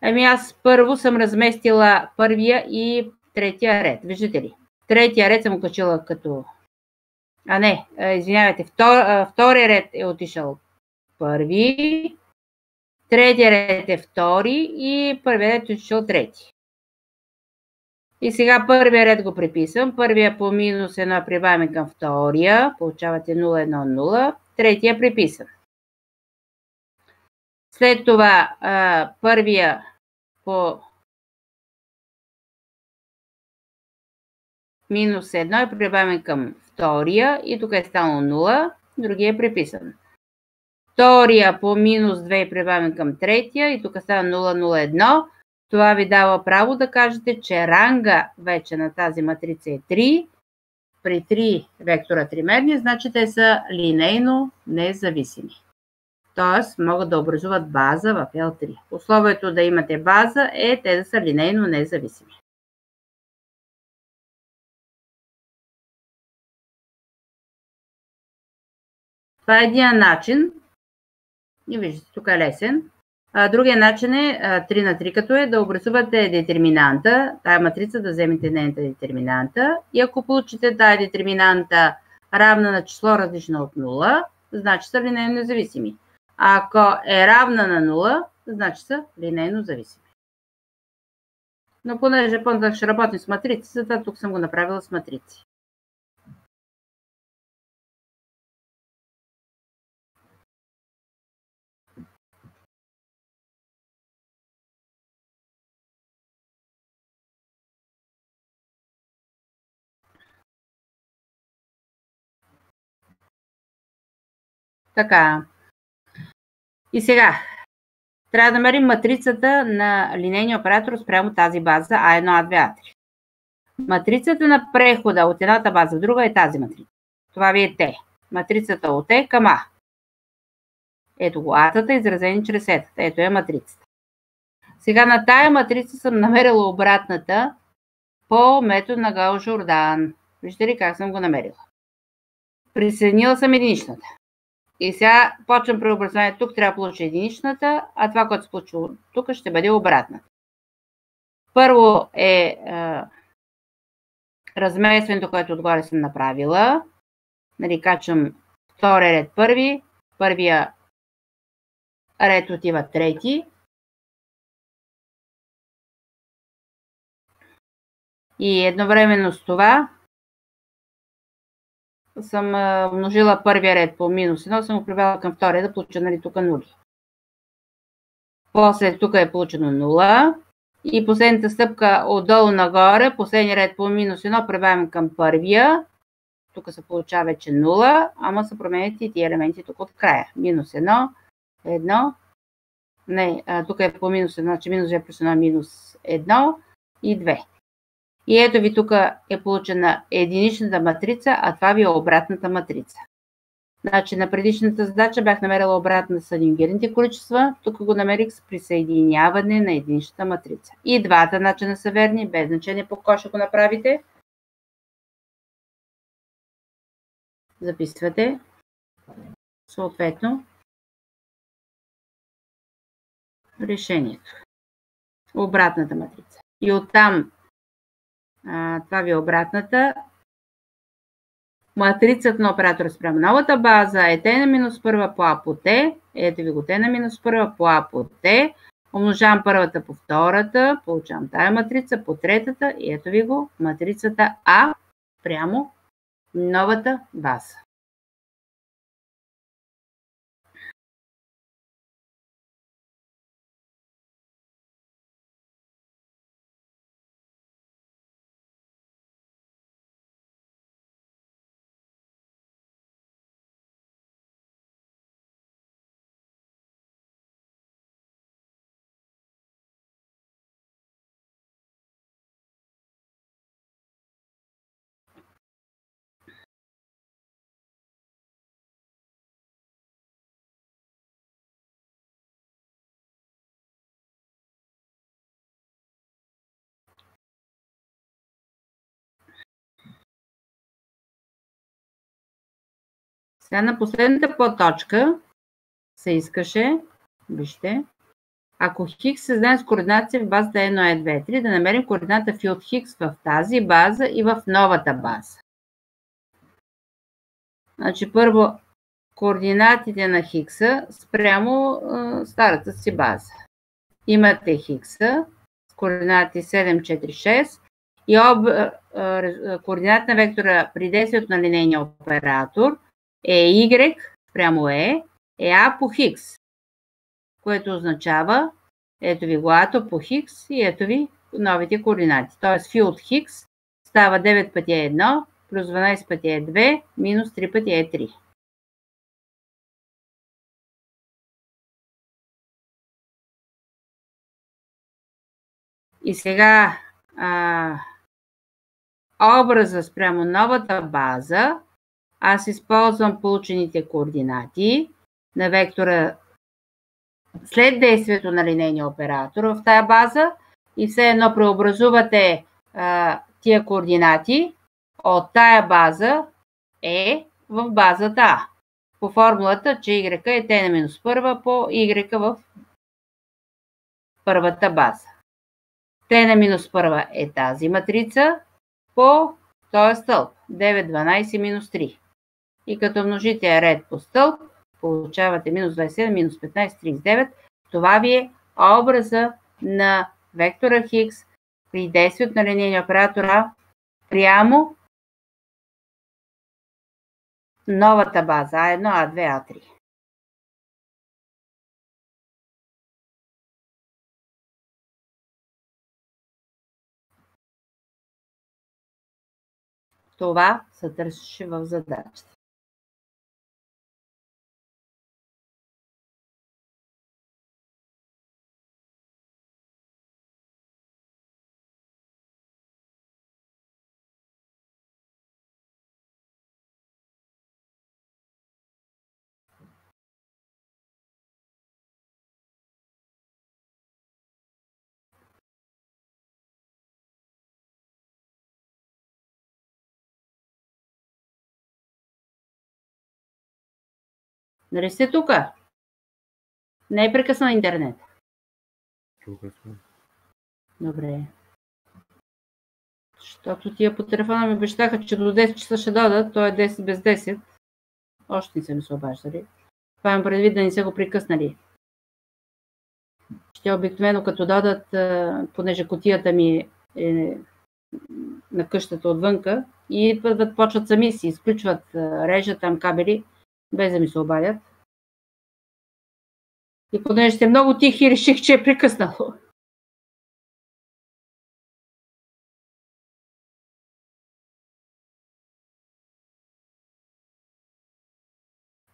Аз първо съм разместила първия и третия ред. Виждате ли? Третия ред съм качила като... извинявайте, втория ред е отишъл първи, третия ред е втори и първия ред е отишъл трети. И сега първия ред го приписвам. Първия по минус 1 прибавяме към втория. Получавате 0, 1, 0. Третия приписвам. След това първия по минус 1 е прибавяме към втория и тук е станало 0. Другия е приписан. Втория по минус 2 е прибавяме към третия и тук става 0, 0, 1. Това ви дава право да кажете, че ранга вече на тази матрица е 3. При 3 вектора тримерни, значи те са линейно независими. Т.е. могат да образуват база в L3. Условието да имате база е те да са линейно независими. Това е един начин. И виждате, тук е лесен. Другия начин е 3 на 3, като е да образувате детерминанта, тая матрица да вземете нейната детерминанта и ако получите тая детерминанта равна на число различно от 0, значи са линейно независими. А ако е равна на 0, значи са линейно зависими. Но понеже по-нататък ще работим с матрици, затова тук съм го направила с матрици. Така. И сега. Трябва да намерим матрицата на линейния оператор спрямо тази база А1, А2, А3. Матрицата на прехода от едната база в друга е тази матрица. Това ви е Т. Матрицата от Т към А. Ето го А-тата, изразени чрез Е-тата. Ето е матрицата. Сега на тая матрица съм намерила обратната по метод на Гаус-Жордан. Виждате ли как съм го намерила? Присъединила съм единичната. И сега почвам преобразование. Тук трябва да получа единичната, а това, което се получи тук, ще бъде обратна. Първо е разместването, което отгоре съм направила. Нали, качвам втория ред първи, първия ред отива трети. И едновременно с това съм умножила първия ред по минус 1, съм го прибавила към втория да получа, нали, тук 0. После тук е получено 0. И последната стъпка отдолу нагоре, последния ред по минус 1 прибавям към първия. Тук се получава вече 0, ама се променят и тия елементи тук от края. Минус 1, 1. Не, тук е по минус 1, че минус 2 плюс 1 минус 1 и 2. И ето ви тук е получена единичната матрица, а това ви е обратната матрица. Значи на предишната задача бях намерила обратна с адюнгираните количества, тук го намерих с присъединяване на единичната матрица. И двата начина са верни, без значение по кой ще го направите. Записвате съответно решението. Обратната матрица. И оттам това ви е обратната. Матрицата на оператора спрямо новата база е Т на минус първа по А по Т. Ето ви го Т на минус първа по А по Т. Умножавам първата по втората. Получавам тая матрица по третата. И ето ви го матрицата А прямо новата база. Сега на последната подточка се искаше, вижте, Ако хикс се знае с координация в базата 1, 2, 3, да намерим координата фи от хикс в тази база и в новата база. Значи първо координатите на хикса спрямо старата си база. Имате хикса с координати 7, 4, 6 и координат на вектора при действието на линейния оператор е y спрямо е а по хикс, което означава ето ви го ато по хикс и ето ви новите координати. Т.е. фи от хикс става 9 пъти е 1 плюс 12 пъти е 2 минус 3 пъти е 3. И сега образа спрямо новата база, аз използвам получените координати на вектора след действието на линейния оператор в тая база и все едно преобразувате тия координати от тая база е в базата А. По формулата, че y е t на минус първа по y в първата база. T на минус първа е тази матрица по този стълб. 9, 12, минус 3. И като множите ред по стълб, получавате минус 27, минус 15, 39. Това ви е образа на вектора хикс при действието на линейния оператор А прямо новата база А1, А2, А3. Това се търсеше в задачата. Нали сте тук? Не е прекъснал интернет. Тук съм. Добре. Защото тия по телефона ми обещаха, че до 10 часа ще дадат. То е 10 без 10. Още не са ми се обаждали. Това имам предвид да не са го прекъснали. Ще обикновено като дадат, понеже кутията ми е на къщата отвънка и идват, почват сами си, изключват, режат там кабели, без да ми се обадят. И понеже сте много тихи, реших, че е прекъснало.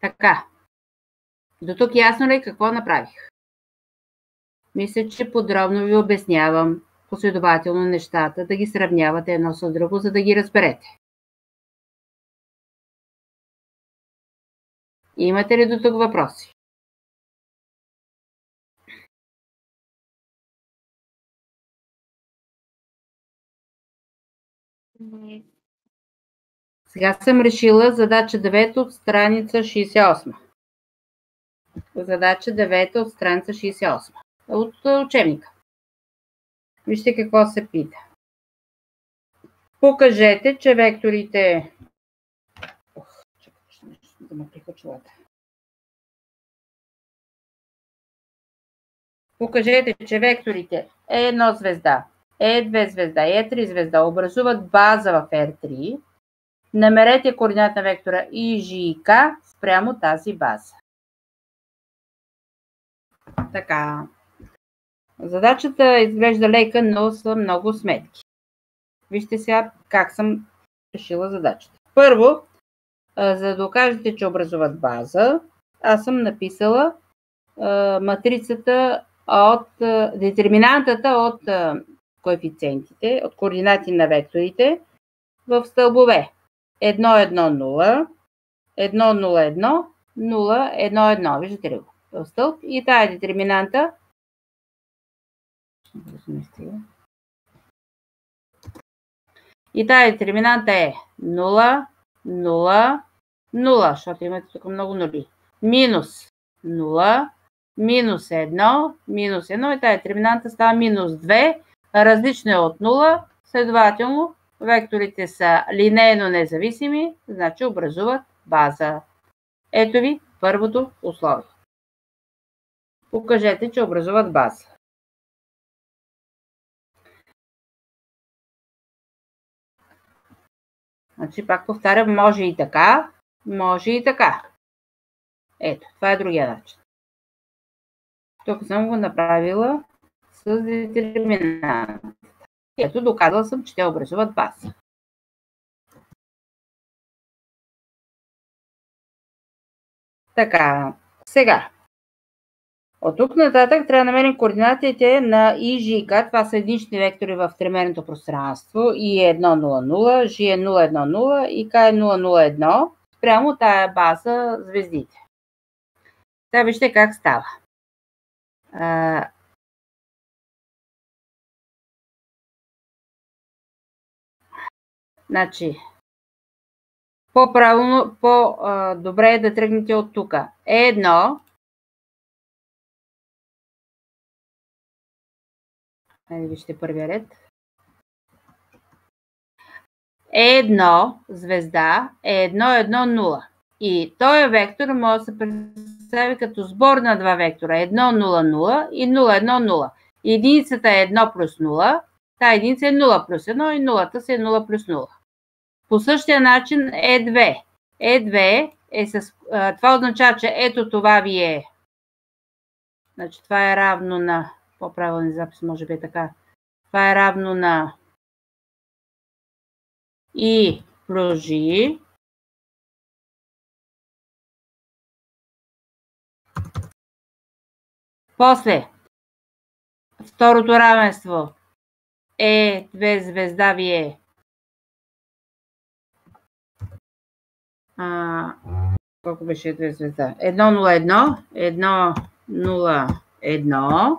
Така. До тук ясно ли какво направих? Мисля, че подробно ви обяснявам последователно нещата, да ги сравнявате едно с друго, за да ги разберете. Имате ли до тук въпроси? Сега съм решила задача 9 от страница 68. Задача 9 от страница 68. От учебника. Вижте какво се пита. Покажете, че векторите... да ме прихочилата. Покажете, че векторите E1 звезда, E2 звезда, E3 звезда образуват база в R3. Намерете координат на вектора I, J и K спрямо тази база. Така. Задачата изглежда лека, но са много сметки. Вижте сега как съм решила задачата. Първо, за да докажете, че образуват база, аз съм написала матрицата от детерминантата от коефициентите, от координати на векторите в стълбове. 1, 1, 0, 1, 0, 1, 0, 1, 1. Виждате ли го? В стълб. И тая детерминанта е 0, 0, 0, защото имате тук много нули. Минус 0, минус 1 и тази детерминанта става минус 2. Различно е от 0, следователно векторите са линейно независими, значи образуват база. Ето ви първото условие. Покажете, че образуват база. Значи, пак повтарям, може и така, може и така. Ето, това е другия начин. Тук съм го направила с детерминант. Ето, доказала съм, че те образуват база. Така, сега. От тук нататък трябва да намерим координатите на I, J и K. Това са единични вектори в тримерното пространство. I е 1, 0, 0, J е 0, 1, 0 и K е 0, 0, 1. Прямо тая база звездите. Сега вижте как става. Значи, по-правилно, по-добре е да тръгнете от тук. Е1. Вижте първия ред. Е1 звезда е 1, 1, 0. И този вектор може да се представи като сбор на два вектора. 1, 0, 0 и 0, 1, 0. Единицата е 1 плюс 0. Та единица е 0 плюс 1 и нулата си е 0 плюс 0. По същия начин Е2. Е2 е с... Това означава, че ето това ви е... Значи това е равно на... По-правилен запис може би е така. Това е равно на I плюс J. После, второто равенство е 2 звезда ви е колко беше 2 звезда? 1, 0, 1, 1, 0, 1.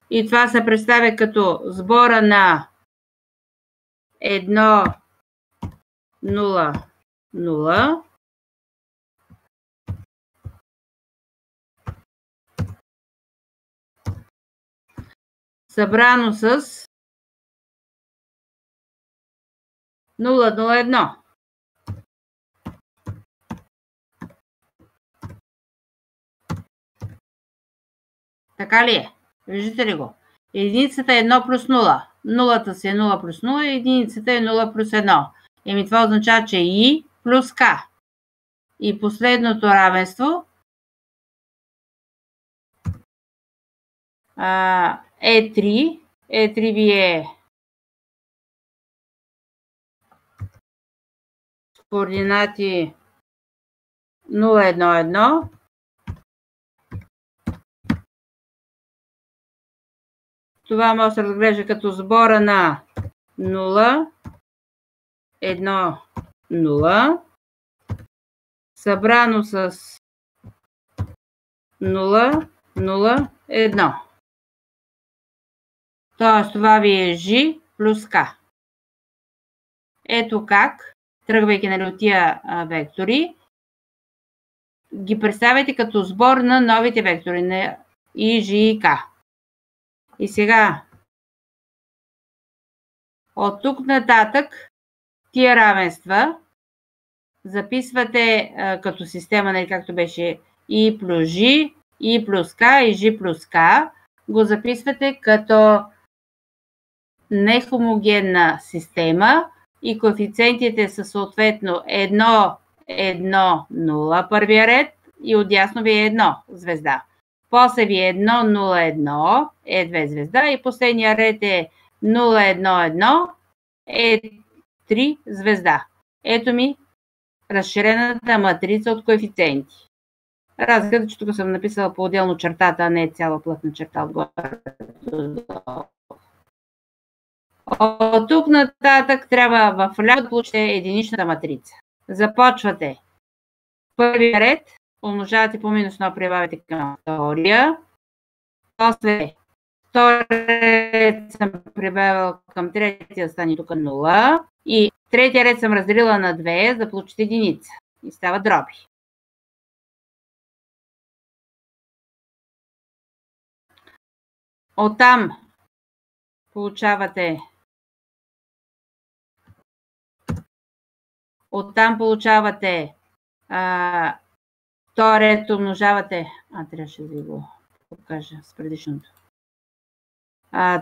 И това се представя като сбора на 1, 0, 0. Събрано с 0,01. Така ли е? Виждате ли го? Единицата е 1 плюс 0. Нулата си е 0 плюс 0 и единицата е 0 плюс 1. Еми това означава, че I плюс K. И последното равенство E3. E3 ви е с координати 0, 1, 1. Това може да се разглежда като сбора на 0, 1, 0, събрано с 0, 0, 1. Тоест това ви е G плюс K. Ето как, тръгвайки от тия вектори, ги представяйте като сбор на новите вектори на I, G и K. И сега, от тук нататък, тия равенства записвате като система, както беше I плюс G, I плюс K и G плюс K, го записвате като нехомогенна система и коефициентите са съответно 1, 1, 0 първия ред и отдясно ви е 1 звезда. После ви е 1, 0, 1 е 2 звезда и последния ред е 0, 1, 1 е 3 звезда. Ето ми разширената матрица от коефициенти. Разликата, че тук съм написала по-отделно чертата, а не е цяла плътна черта отгоре. От тук нататък трябва в ляво да получите единичната матрица. Започвате първия ред, умножавате по минус 1, прибавяте към втория. После втория ред съм прибавила към третия, стане тук 0. И третия ред съм разделила на 2, за да получите единица. И става дроби. Оттам получавате втори ред умножавате. Трябваше да ви го покажа с предишното.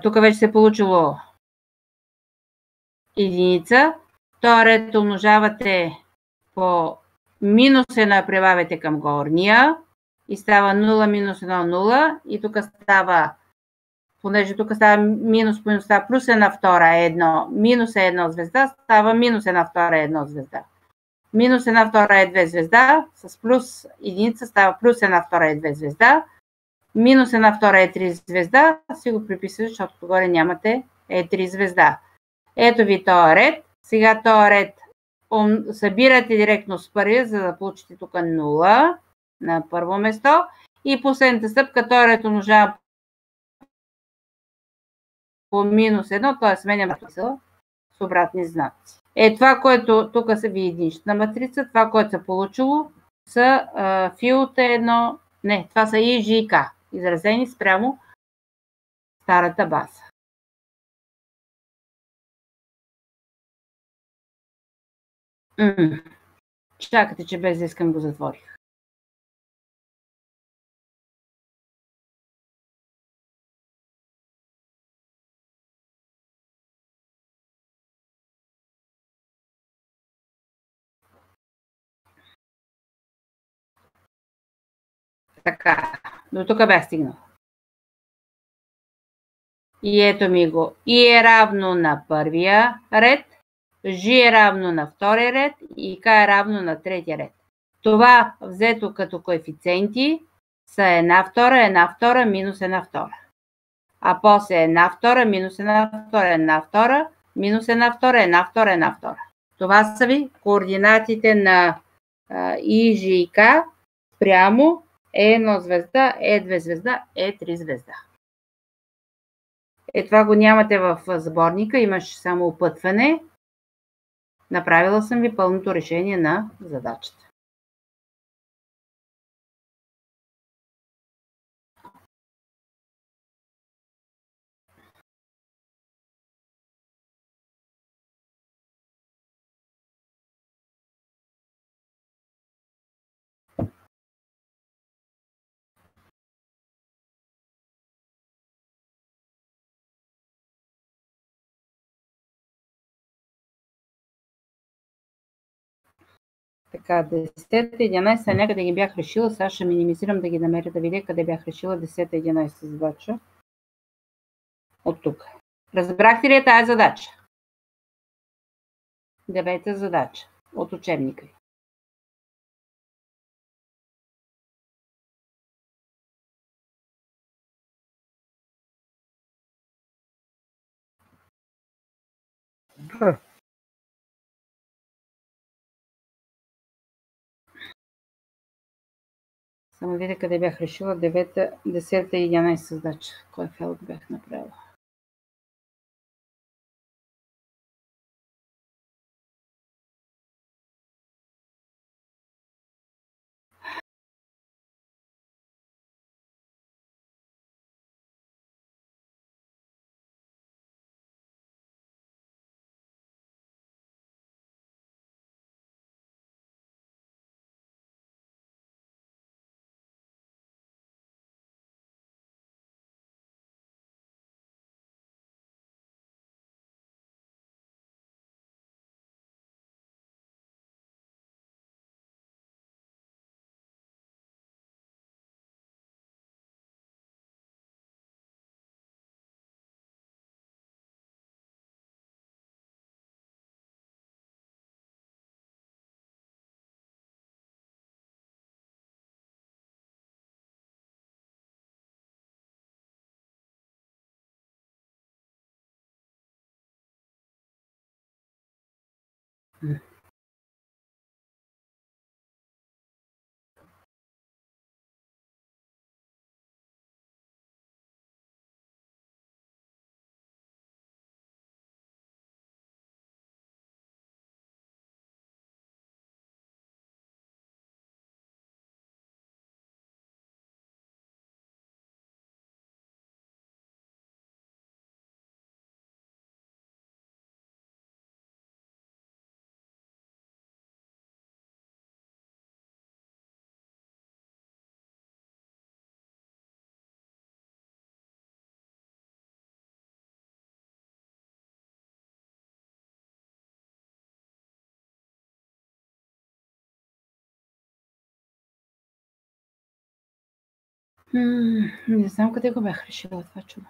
Тук вече се е получило единица. Втори ред умножавате по минус 1 прибавяте към горния и става 0 минус 1 0 и тук става, понеже тук става минус по минус става плюс 1 втора е 1, минус е 1 звезда, става минус 1 втора е 1 звезда. Минус 1 втора е 2 звезда, с плюс единица става плюс 1 втора е 2 звезда, минус 1 втора е 3 звезда, си го приписвате, защото отгоре нямате е 3 звезда. Ето ви този ред. Сега този ред събирате директно с първия, за да получите тук 0 на първо место. И последната стъпка, този ред умножава по минус 1, т.е. сменям с обратни знаци. Това, което тук са ви единична матрица, това, което се получило, са филта 1, не, това са и Ж и К, изразени спрямо старата база. Чакате, че без да искам го затворих. Така, до тук бях стигнал. И ето ми го. И е равно на първия ред, Ж е равно на втория ред и К е равно на третия ред. Това взето като коефициенти са 1 втора, минус 1 втора. А после 1 втора, минус 1 втора, 1 втора, минус 1 втора, 1 втора, 1 втора. Това са ви координатите на И, Ж и К прямо Е1 звезда, Е2 звезда, Е3 звезда. Това го нямате в сборника, имаш само опътване. Направила съм ви пълното решение на задачата. Така, 10, 11, някъде ги бях решила. Сега ще минимизирам да ги намеря, да видя къде бях решила 10, 11 задача. От тук. Разбрахте ли тази задача? 9 задача от учебника. Да. Само видя къде бях решила 9, 10 и 11 задача. Кой фелд бях направила? Не знам къде го бях решила това чудо.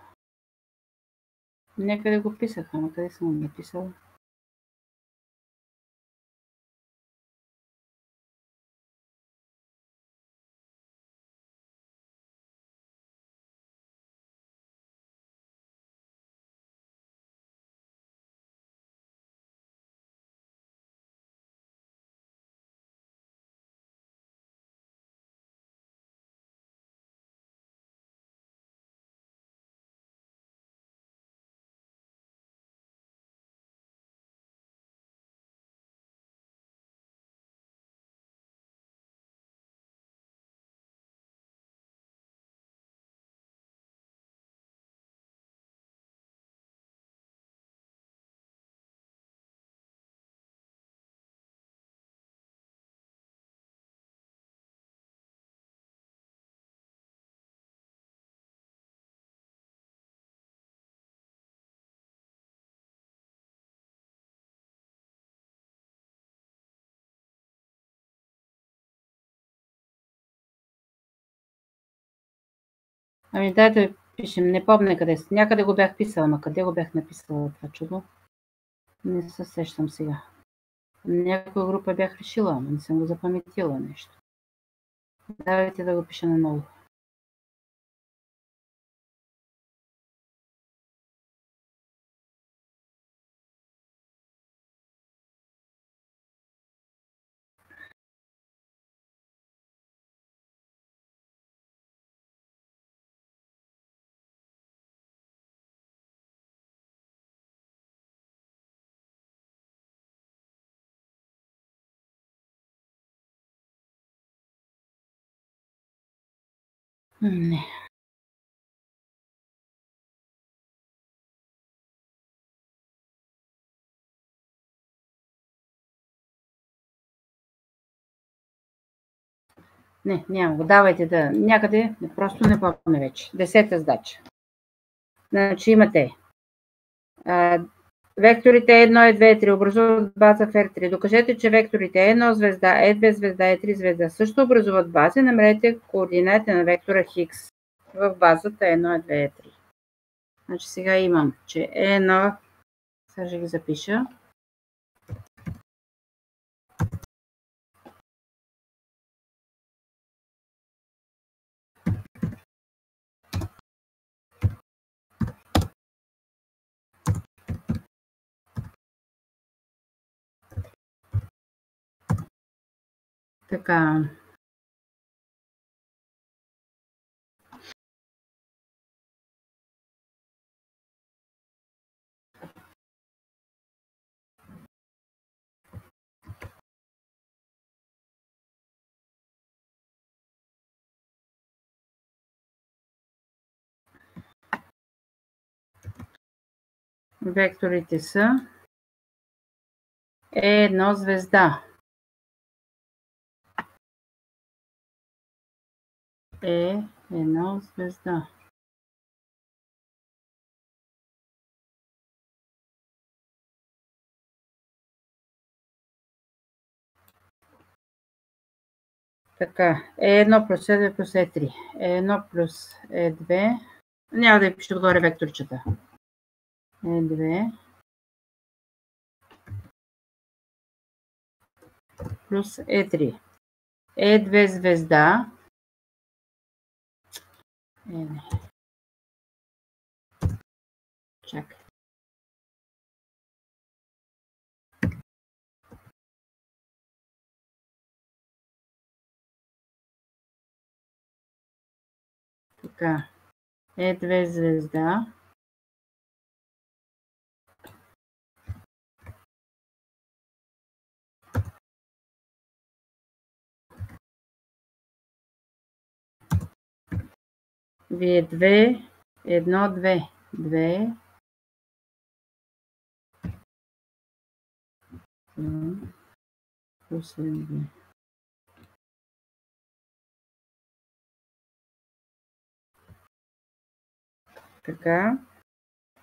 Някъде го писах, ама къде съм го написала? Ами дай да пишем, не помня къде. Някъде го бях писала, ама къде го бях написала това чудо? Не се сещам сега. Някоя група бях решила, ама не съм го запаметила нещо. Давайте да го пиша наново. Не. Не, няма го. Давайте да... Някъде, просто не помня вече. 10-та задача. Значи имате векторите E1, E2, E3 образуват база в R3. Докажете, че векторите E1 звезда, E2 звезда, E3 звезда също образуват бази. Намерете координати на вектора Хикс в базата E1, E2, E3. Значи сега имам, че E1, сега ще ги запиша. Така. Векторите са E1 звезда. E1 звезда. Така, E1 плюс E2 плюс E3. E1 плюс E2. Няма да пиша отгоре векторчета. E2 плюс E3. E2 звезда. Не. Чакай. Така. E2 звезда. Вие 2, 1, 2. 2. Плюс 2. Така.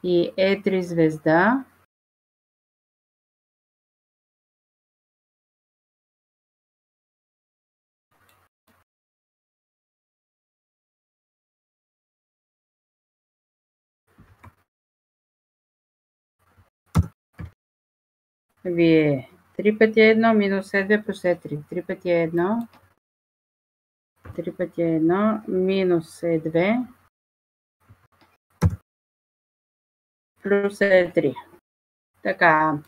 И E3 звезда. вие 3 пъти 1 минус Е2 плюс Е3. 3 пъти 1. 3 пъти 1 минус Е2 плюс Е3. Така.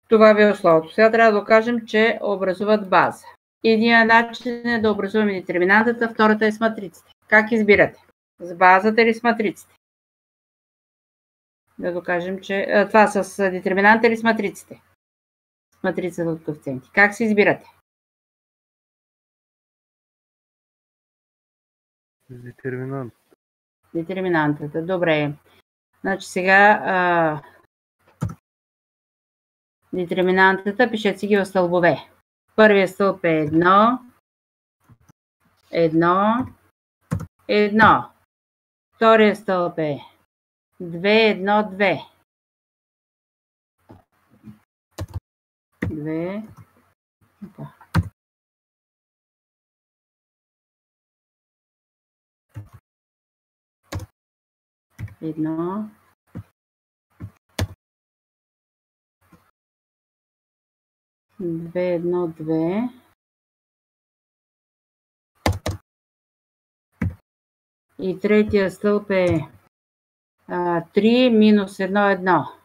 Това ви е условието. Сега трябва да докажем, че образуват база. Единият начин е да образуваме детерминантата, втората е с матриците. Как избирате? С базата или с матриците? Да докажем, че това с детерминанта или с матриците? С матрицата от коефициенти. Как се избирате? Детерминант. Детерминантата. Добре. Значи сега детерминантата пишете си ги в стълбове. Първият стълб е 1, 1, 1. Вторият стълб е 2, 1, 2. 2. Едно. Две, едно, две. И третия стълб е 3 минус 1, 1.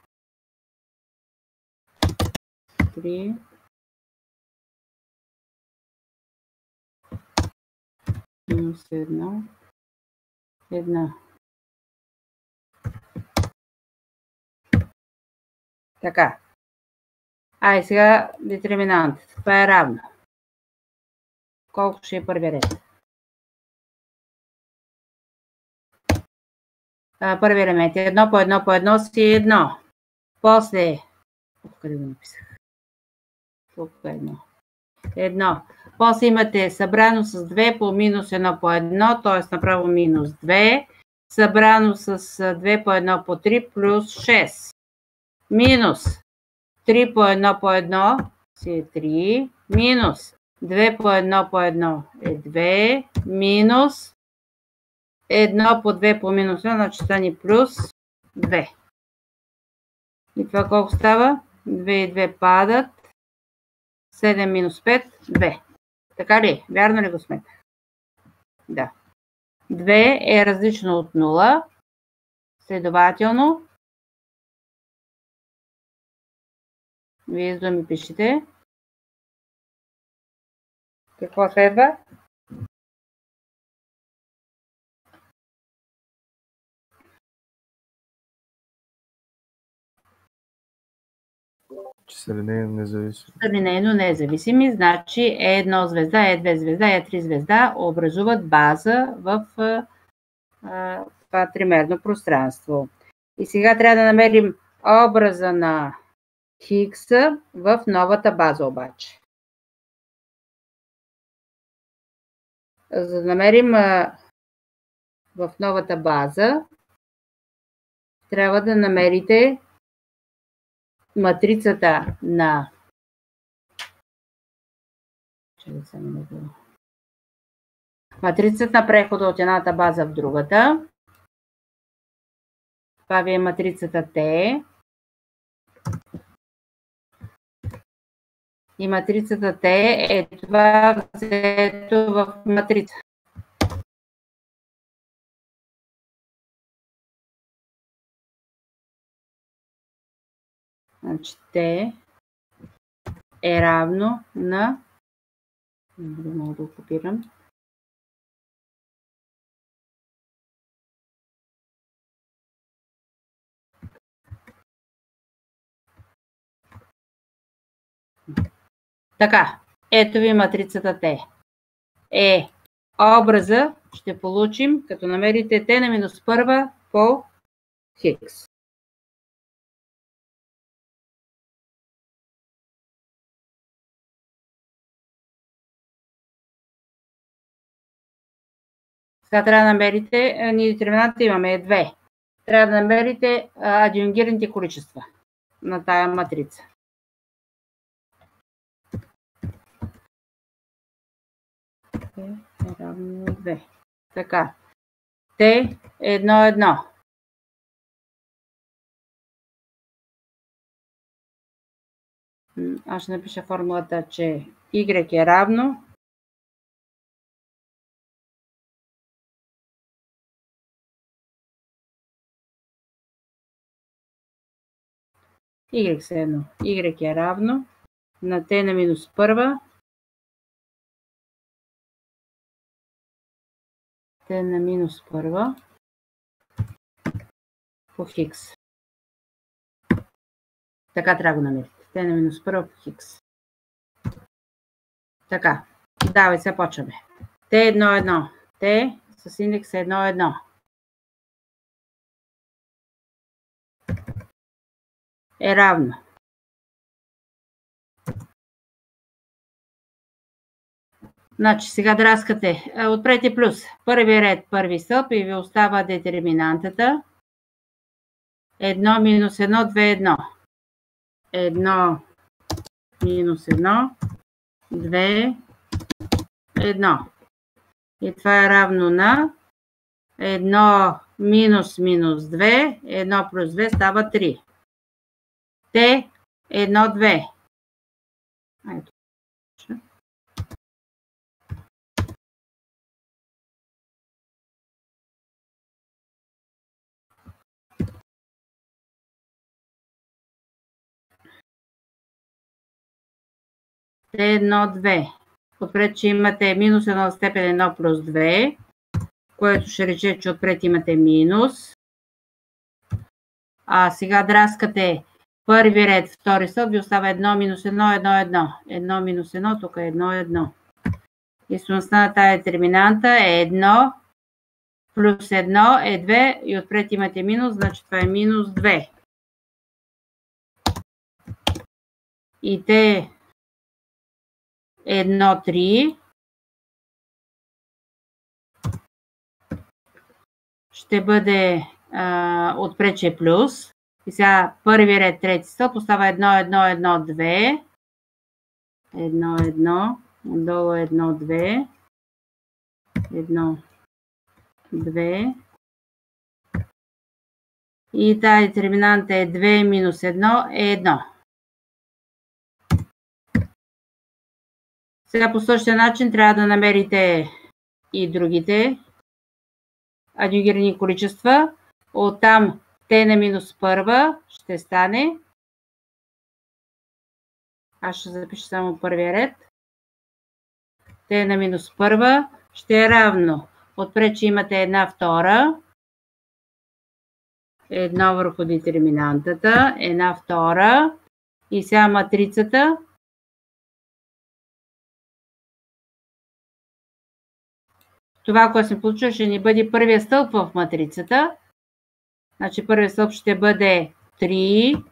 3 минус 1, 1. Така. И сега детерминантът. Това е равно. Колко ще е първи ред? Първи елемент е 1 по 1 по 1 си 1. После... Къде го написах? Тук е 1. 1. После имате събрано с 2 по минус 1 по 1, т.е. направо минус 2. Събрано с 2 по 1 по 3 плюс 6. Минус 3 по 1 по 1 си е 3. Минус 2 по 1 по 1 е 2. Минус 1 по 2 по минус 1, значи стане плюс 2. И това колко става? 2 и 2 падат. 7 минус 5, 2. Така ли? Вярно ли го сметах? Да. 2 е различно от 0. Следователно, вие с думи пишете. Какво следва? Че са линейно независими. Са линейно независими, значи E1 звезда, E2 звезда, E3 звезда образуват база в това тримерно пространство. И сега трябва да намерим образа на Хигс в новата база обаче. За да намерим в новата база, трябва да намерите матрицата на матрицата на прехода от едната база в другата. Това ви е матрицата T. И матрицата T е това взето в матрица. Значи T е равно на... Мога да го копирам. Така, ето ви матрицата T. Образа ще получим, като намерите T на минус първа по Хигс. Сега трябва да намерите, ние детерминанта имаме 2. Трябва да намерите адюнгираните количества на тая матрица. Е равно 2. Така. Т 1, 1. Аз ще напиша формулата, че y е равно y все едно. Y е равно на t на минус първа t на минус първа по хикс. Така трябва да го намерите. T на минус първа по хикс. Така. Давай, сега почваме. T1,1. T с индекс 1,1. Е равно. Значи сега драскате. Отпрете плюс. Първи ред, първи стълб и ви остава детерминантата. 1 минус 1, 2, 1. 1 минус 1, 2, 1. И това е равно на 1 минус минус 2, 1 плюс 2 става 3. Т 1, 2. Ето. Т1, 2. Отпред, че имате минус 1 степен 1 плюс 2, което ще рече, че отпред имате минус. А сега драскате първи ред, втори стълб ви остава 1 минус 1, 1, 1. 1 минус 1, тук е 1, 1. И стойността на тая детерминанта е 1 плюс 1 е 2 и отпред имате минус, значи това е минус 2. И те 1, 3 ще бъде отпред, че е плюс. И сега първи ред, трети стълб остава 1, 1, 1, 2. 1, 1, отдолу 1, 2. 1, 2. И тази детерминанта е 2 минус 1 е 1. Сега по същия начин трябва да намерите и другите адюгирани количества. Оттам t на минус първа ще стане. Аз ще запиша само първия ред. t на минус първа ще е равно. Отпред, че имате една втора. Едно върху детерминантата. Една втора. И сега матрицата. Това, което се получва, ще ни бъде първия стълб в матрицата. Значи първият стълб ще бъде 3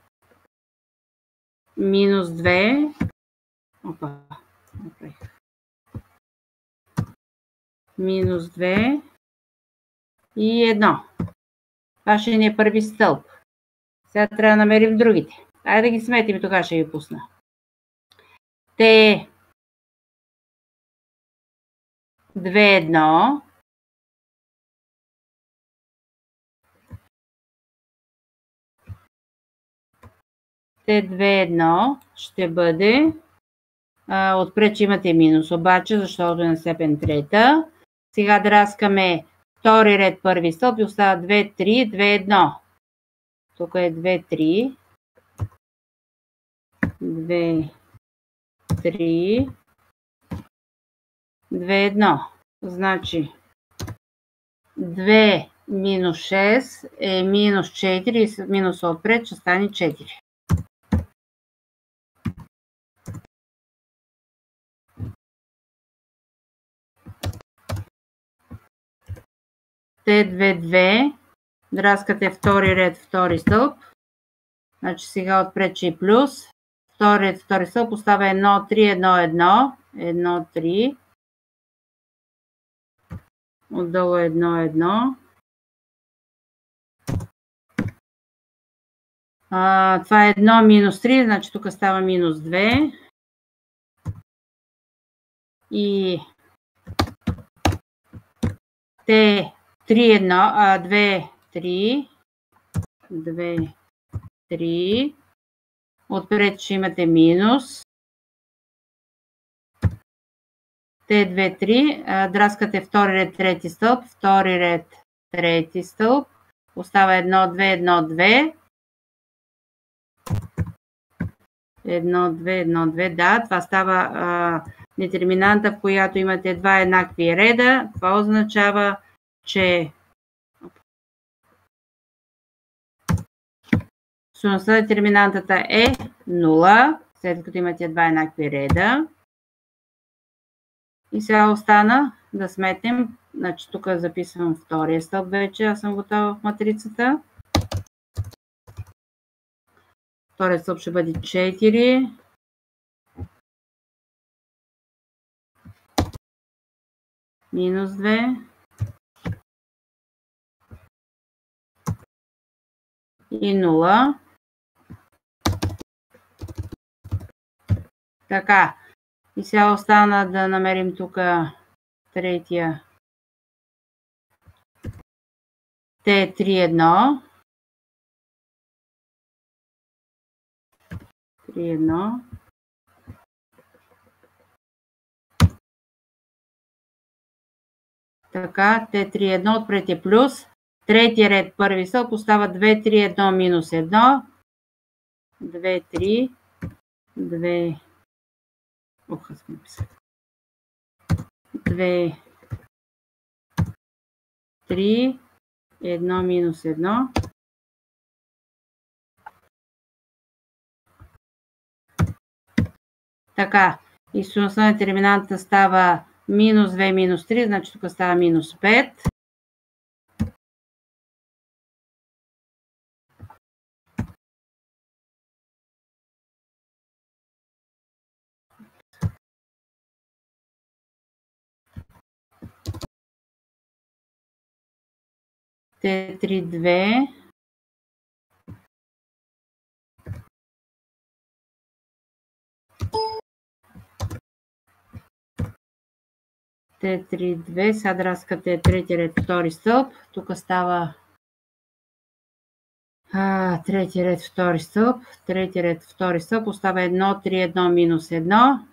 минус 2. Опа. Минус 2 и 1. Това ще ни е първи стълб. Сега трябва да намерим другите. Айде да ги сметим и тогава ще ви пусна. Т 2, 1. Т2, 1 ще бъде отпред, че имате минус, обаче, защото е на степен трета. Сега драскаме втори ред, първи стълб и остава 2, 3, 2, 1. Тук е 2, 3. 2, 3. 2, 1. Значи 2 минус 6 е минус 4 и с минуса отпред ще стане 4. Т2, 2. Драскате втори ред, втори стълб. Значи сега отпред, че е плюс. Втори ред, втори стълб остава 1, 3, 1, 1. 1, 3. Отдолу 1, 1. Това е 1 минус 3, значи тук става минус 2. И Т3, 1, 2, 3. 2, 3. Отпред ще имате минус. Т2, 3. Драскате втори ред, трети стълб. Втори ред, трети стълб. Остава 1, 2, 1, 2. 1, 2, 1, 2. Да, това става детерминанта, в която имате два еднакви реда. Това означава, че стойността на детерминантата е 0, след като имате два еднакви реда. И сега остана да сметнем. Значи тук записвам втория стълб вече. Аз съм готова в матрицата. Вторият стълб ще бъде 4. Минус 2. И 0. Така. И сега остана да намерим тук третия. Т3-1. 3-1. Така, Т3-1 отпред е плюс. Третия ред, първи стълб, остава 2-3-1 минус 1. 2-3. 2. Ох, аз ми писах. 2, 3, 1 минус 1. Така, и стойността на детерминанта става минус 2, минус 3, значи тук става минус 5. Т3-2. Т3-2. Сега драскате третия ред, втори стълб. Тук става третия ред, втори стълб. Третия ред, втори стълб. Остава 1, 3, 1 минус 1.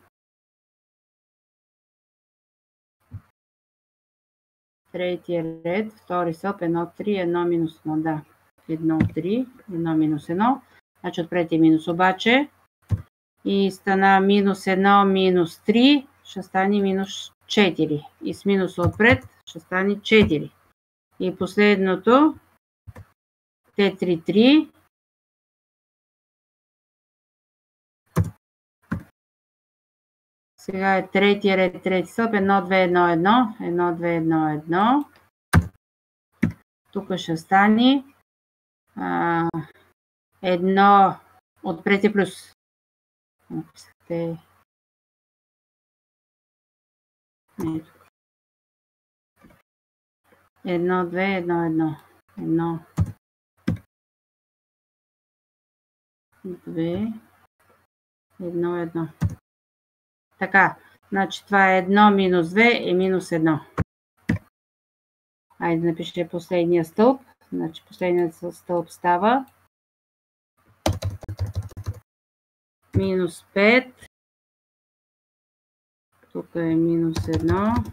Третия ред, втори стълб, 1, 3, 1 минус 1. Да, 1, 3, 1 минус 1. Значи отпред е минус обаче. И стана минус 1, минус 3. Ще стане минус 4. И с минус отпред ще стане 4. И последното Т3-3. Сега е третия ред, трети стълб, 1, 2, 1, 1, 1, 2, 1, 1. Тук ще стане 1 отпред и плюс. 1, 2, 1, 1. 1, 2, 1, 1. Така, значи това е 1 минус 2 е минус 1. Айде да напишем последния стълб. Значи последният стълб става минус 5. Тук е минус 1.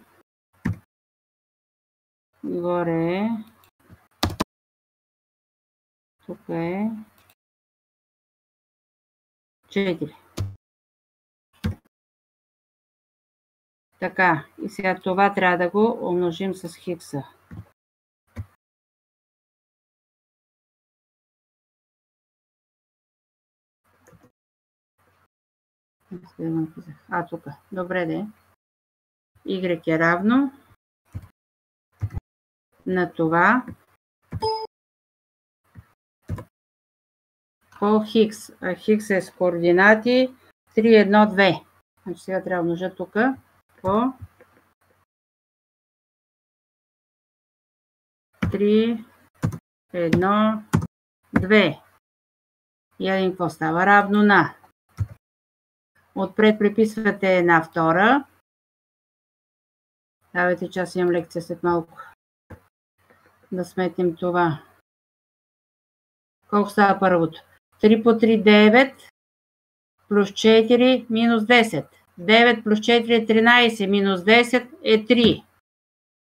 Горе е. Тук е 4. Така, и сега това трябва да го умножим с хикса. Тук. Добре де. Y е равно на това по хикс. Хикс е с координати 3, 1, 2. Значи сега трябва да умножа тук по 3, 1, 2. И един какво става? Равно на. Отпред приписвате една втора. Давайте, че аз имам лекция след малко. Да сметнем това. Колко става първото? 3 по 3, 9. плюс 4 минус 10. 9 плюс 4 е 13, минус 10 е 3.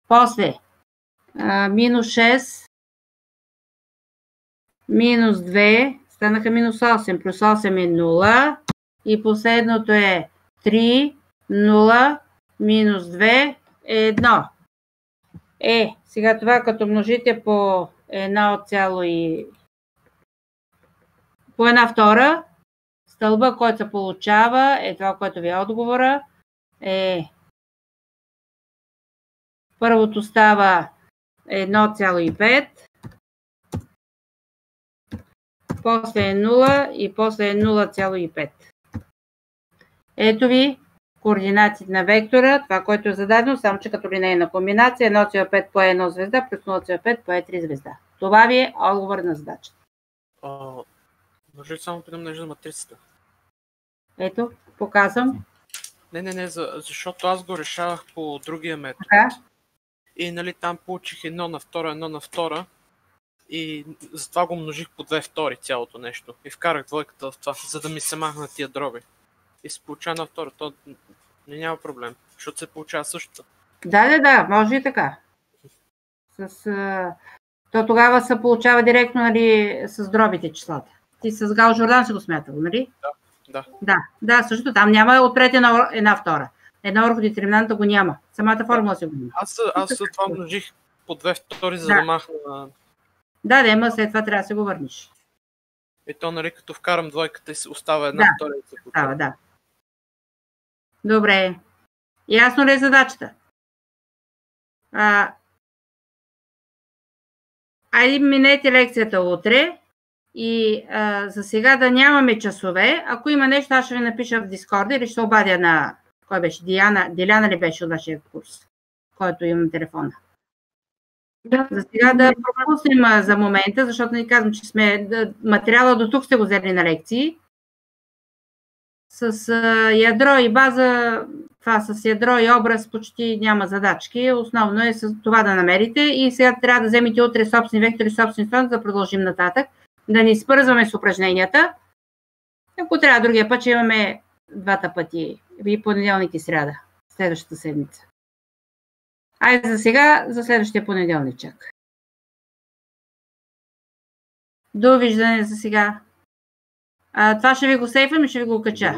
После минус 6, минус 2, станаха минус 8, плюс 8 е 0 и последното е 3, 0, минус 2 е 1. Сега това като множите по 1,2, стълба, който се получава, е това, което ви е отговора, първото става 1,5, после е 0 и после е 0,5. Ето ви координатите на вектора, това, което е зададено, само че като линейна комбинация 1,5 по 1 звезда плюс 0,5 по 3 звезда. Това ви е отговор на задачата. Може ли само да множа матрицата? Ето, показвам. Не, защото аз го решавах по другия метод. Така. И там получих 1 на 2, 1 на 2 и затова го множих по 2 втори цялото нещо. И вкарах двойката в това, за да ми се махнат тия дроби. И се получава на втора. То няма проблем, защото се получава същото. Да, може и така. То тогава се получава директно, нали, с дробите числата. Ти с Гал Жордан си го смятал, нали? Да, също там няма отпред една втора. Една върху детерминанта го няма. Самата формула си го няма. Аз за това множих по 2 втори, за да махна... Да, има, след това трябва да се го върнеш. И то, нали, като вкарам двойката и се остава една втора и се получава. Да. Добре. Ясно ли е задачата? Айде минете лекцията утре и за сега да нямаме часове. Ако има нещо, аз ще ви напиша в Дискорда или ще обадя на... Кой беше? Диляна ли беше от вашия курс, който имам телефона? За сега да пропуснем за момента, защото не казвам, че материала до тук сте го взели на лекции. С ядро и база, това с ядро и образ почти няма задачки. Основно е с това да намерите и сега трябва да вземете утре собствени вектори, собствени стойности, да продължим нататък. Да ни свързваме с упражненията. Ако трябва другия път, ще имаме двата пъти. И понеделник и сряда. Следващата седмица. Айде за сега, за следващия понеделничък. Довиждане за сега. Това ще ви го сейфвам и ще ви го кача.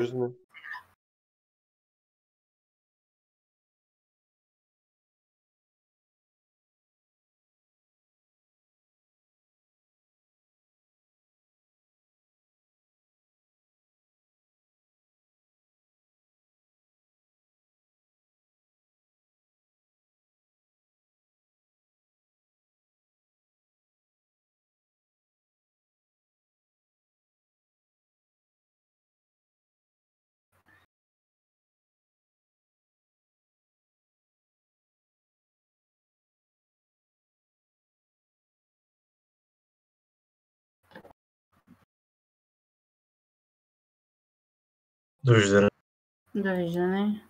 Довиждане. Довиждане.